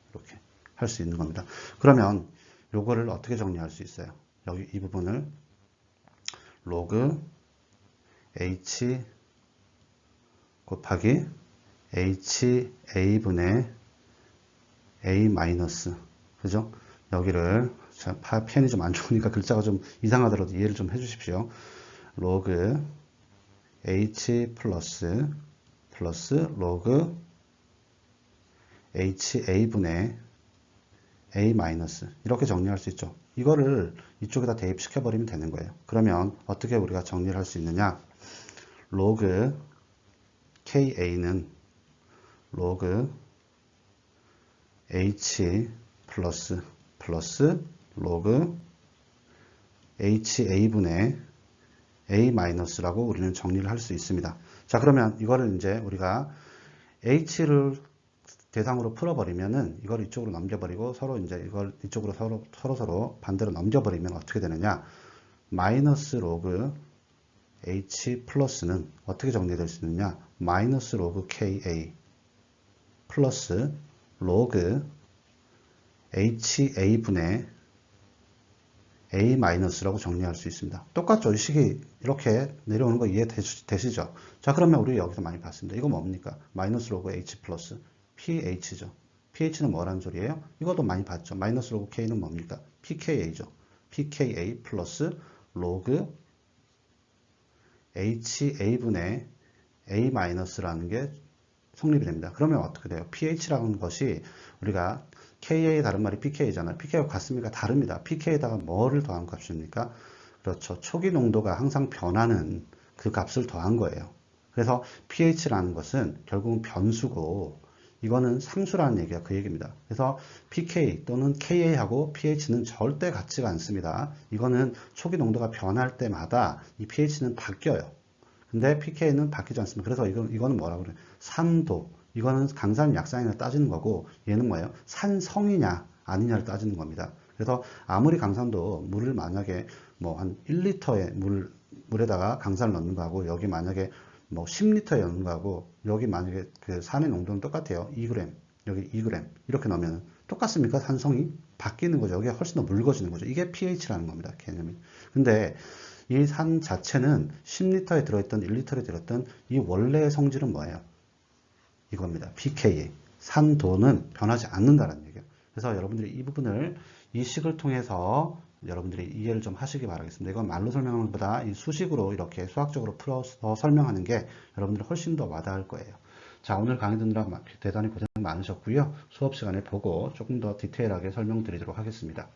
이렇게 할 수 있는 겁니다. 그러면 요거를 어떻게 정리할 수 있어요? 여기 이 부분을 로그 H 곱하기 HA분의 A 마이너스, 그죠? 여기를 펜이 좀 안 좋으니까 글자가 좀 이상하더라도 이해를 좀 해주십시오. 로그 H 플러스 로그 HA분의 A 마이너스, 이렇게 정리할 수 있죠. 이거를 이쪽에다 대입시켜 버리면 되는 거예요. 그러면 어떻게 우리가 정리를 할 수 있느냐? 로그 KA는 로그 H 플러스 로그 HA분의 A 마이너스라고 우리는 정리를 할 수 있습니다. 자, 그러면 이거를 이제 우리가 H를 대상으로 풀어버리면은 이걸 이쪽으로 넘겨버리고 서로 이제 이걸 이쪽으로 서로 반대로 넘겨버리면 어떻게 되느냐? 마이너스 로그 H 플러스는 어떻게 정리될 수 있느냐? 마이너스 로그 KA 플러스 로그 HA분의 A-라고 정리할 수 있습니다. 똑같죠? 이 식이 이렇게 내려오는 거 이해되시죠? 자, 그러면 우리 여기서 많이 봤습니다. 이거 뭡니까? 마이너스 로그 H 플러스 PH죠. pH는 뭐라는 소리예요? 이것도 많이 봤죠. 마이너스 로그 K는 뭡니까? pKa죠. pKa 플러스 로그 HA분의 A-라는 게 성립이 됩니다. 그러면 어떻게 돼요? pH라는 것이 우리가 Ka의 다른 말이 pK잖아요. pK가 같습니까? 다릅니다. pK에다가 뭐를 더한 값입니까? 그렇죠. 초기 농도가 항상 변하는 그 값을 더한 거예요. 그래서 pH라는 것은 결국은 변수고 이거는 상수라는 얘기가 그 얘기입니다. 그래서 pK 또는 Ka하고 pH는 절대 같지가 않습니다. 이거는 초기 농도가 변할 때마다 이 pH는 바뀌어요. 근데 pK는 바뀌지 않습니다. 그래서 이거는 뭐라고 그래요? 산도. 이거는 강산 약산이나 따지는 거고 얘는 뭐예요? 산성이냐 아니냐를 따지는 겁니다. 그래서 아무리 강산도 물을 만약에 뭐 한 1리터의 물에다가 강산을 넣는 거하고 여기 만약에 뭐 10리터에 넣는 거하고 여기 만약에 그 산의 농도는 똑같아요. 2g, 여기 2g 이렇게 넣으면 똑같습니까? 산성이 바뀌는 거죠. 여기가 훨씬 더 묽어지는 거죠. 이게 pH라는 겁니다. 개념이. 근데 이 산 자체는 10리터에 들어있던 1리터에 들어있던 이 원래의 성질은 뭐예요? 이겁니다. pKa. 산도는 변하지 않는다는 얘기예요. 그래서 여러분들이 이 부분을 이 식을 통해서 여러분들이 이해를 좀 하시기 바라겠습니다. 이건 말로 설명하는 것보다 이 수식으로 이렇게 수학적으로 풀어서 설명하는 게 여러분들 훨씬 더 와닿을 거예요. 자, 오늘 강의 듣느라 대단히 고생 많으셨고요. 수업 시간에 보고 조금 더 디테일하게 설명드리도록 하겠습니다.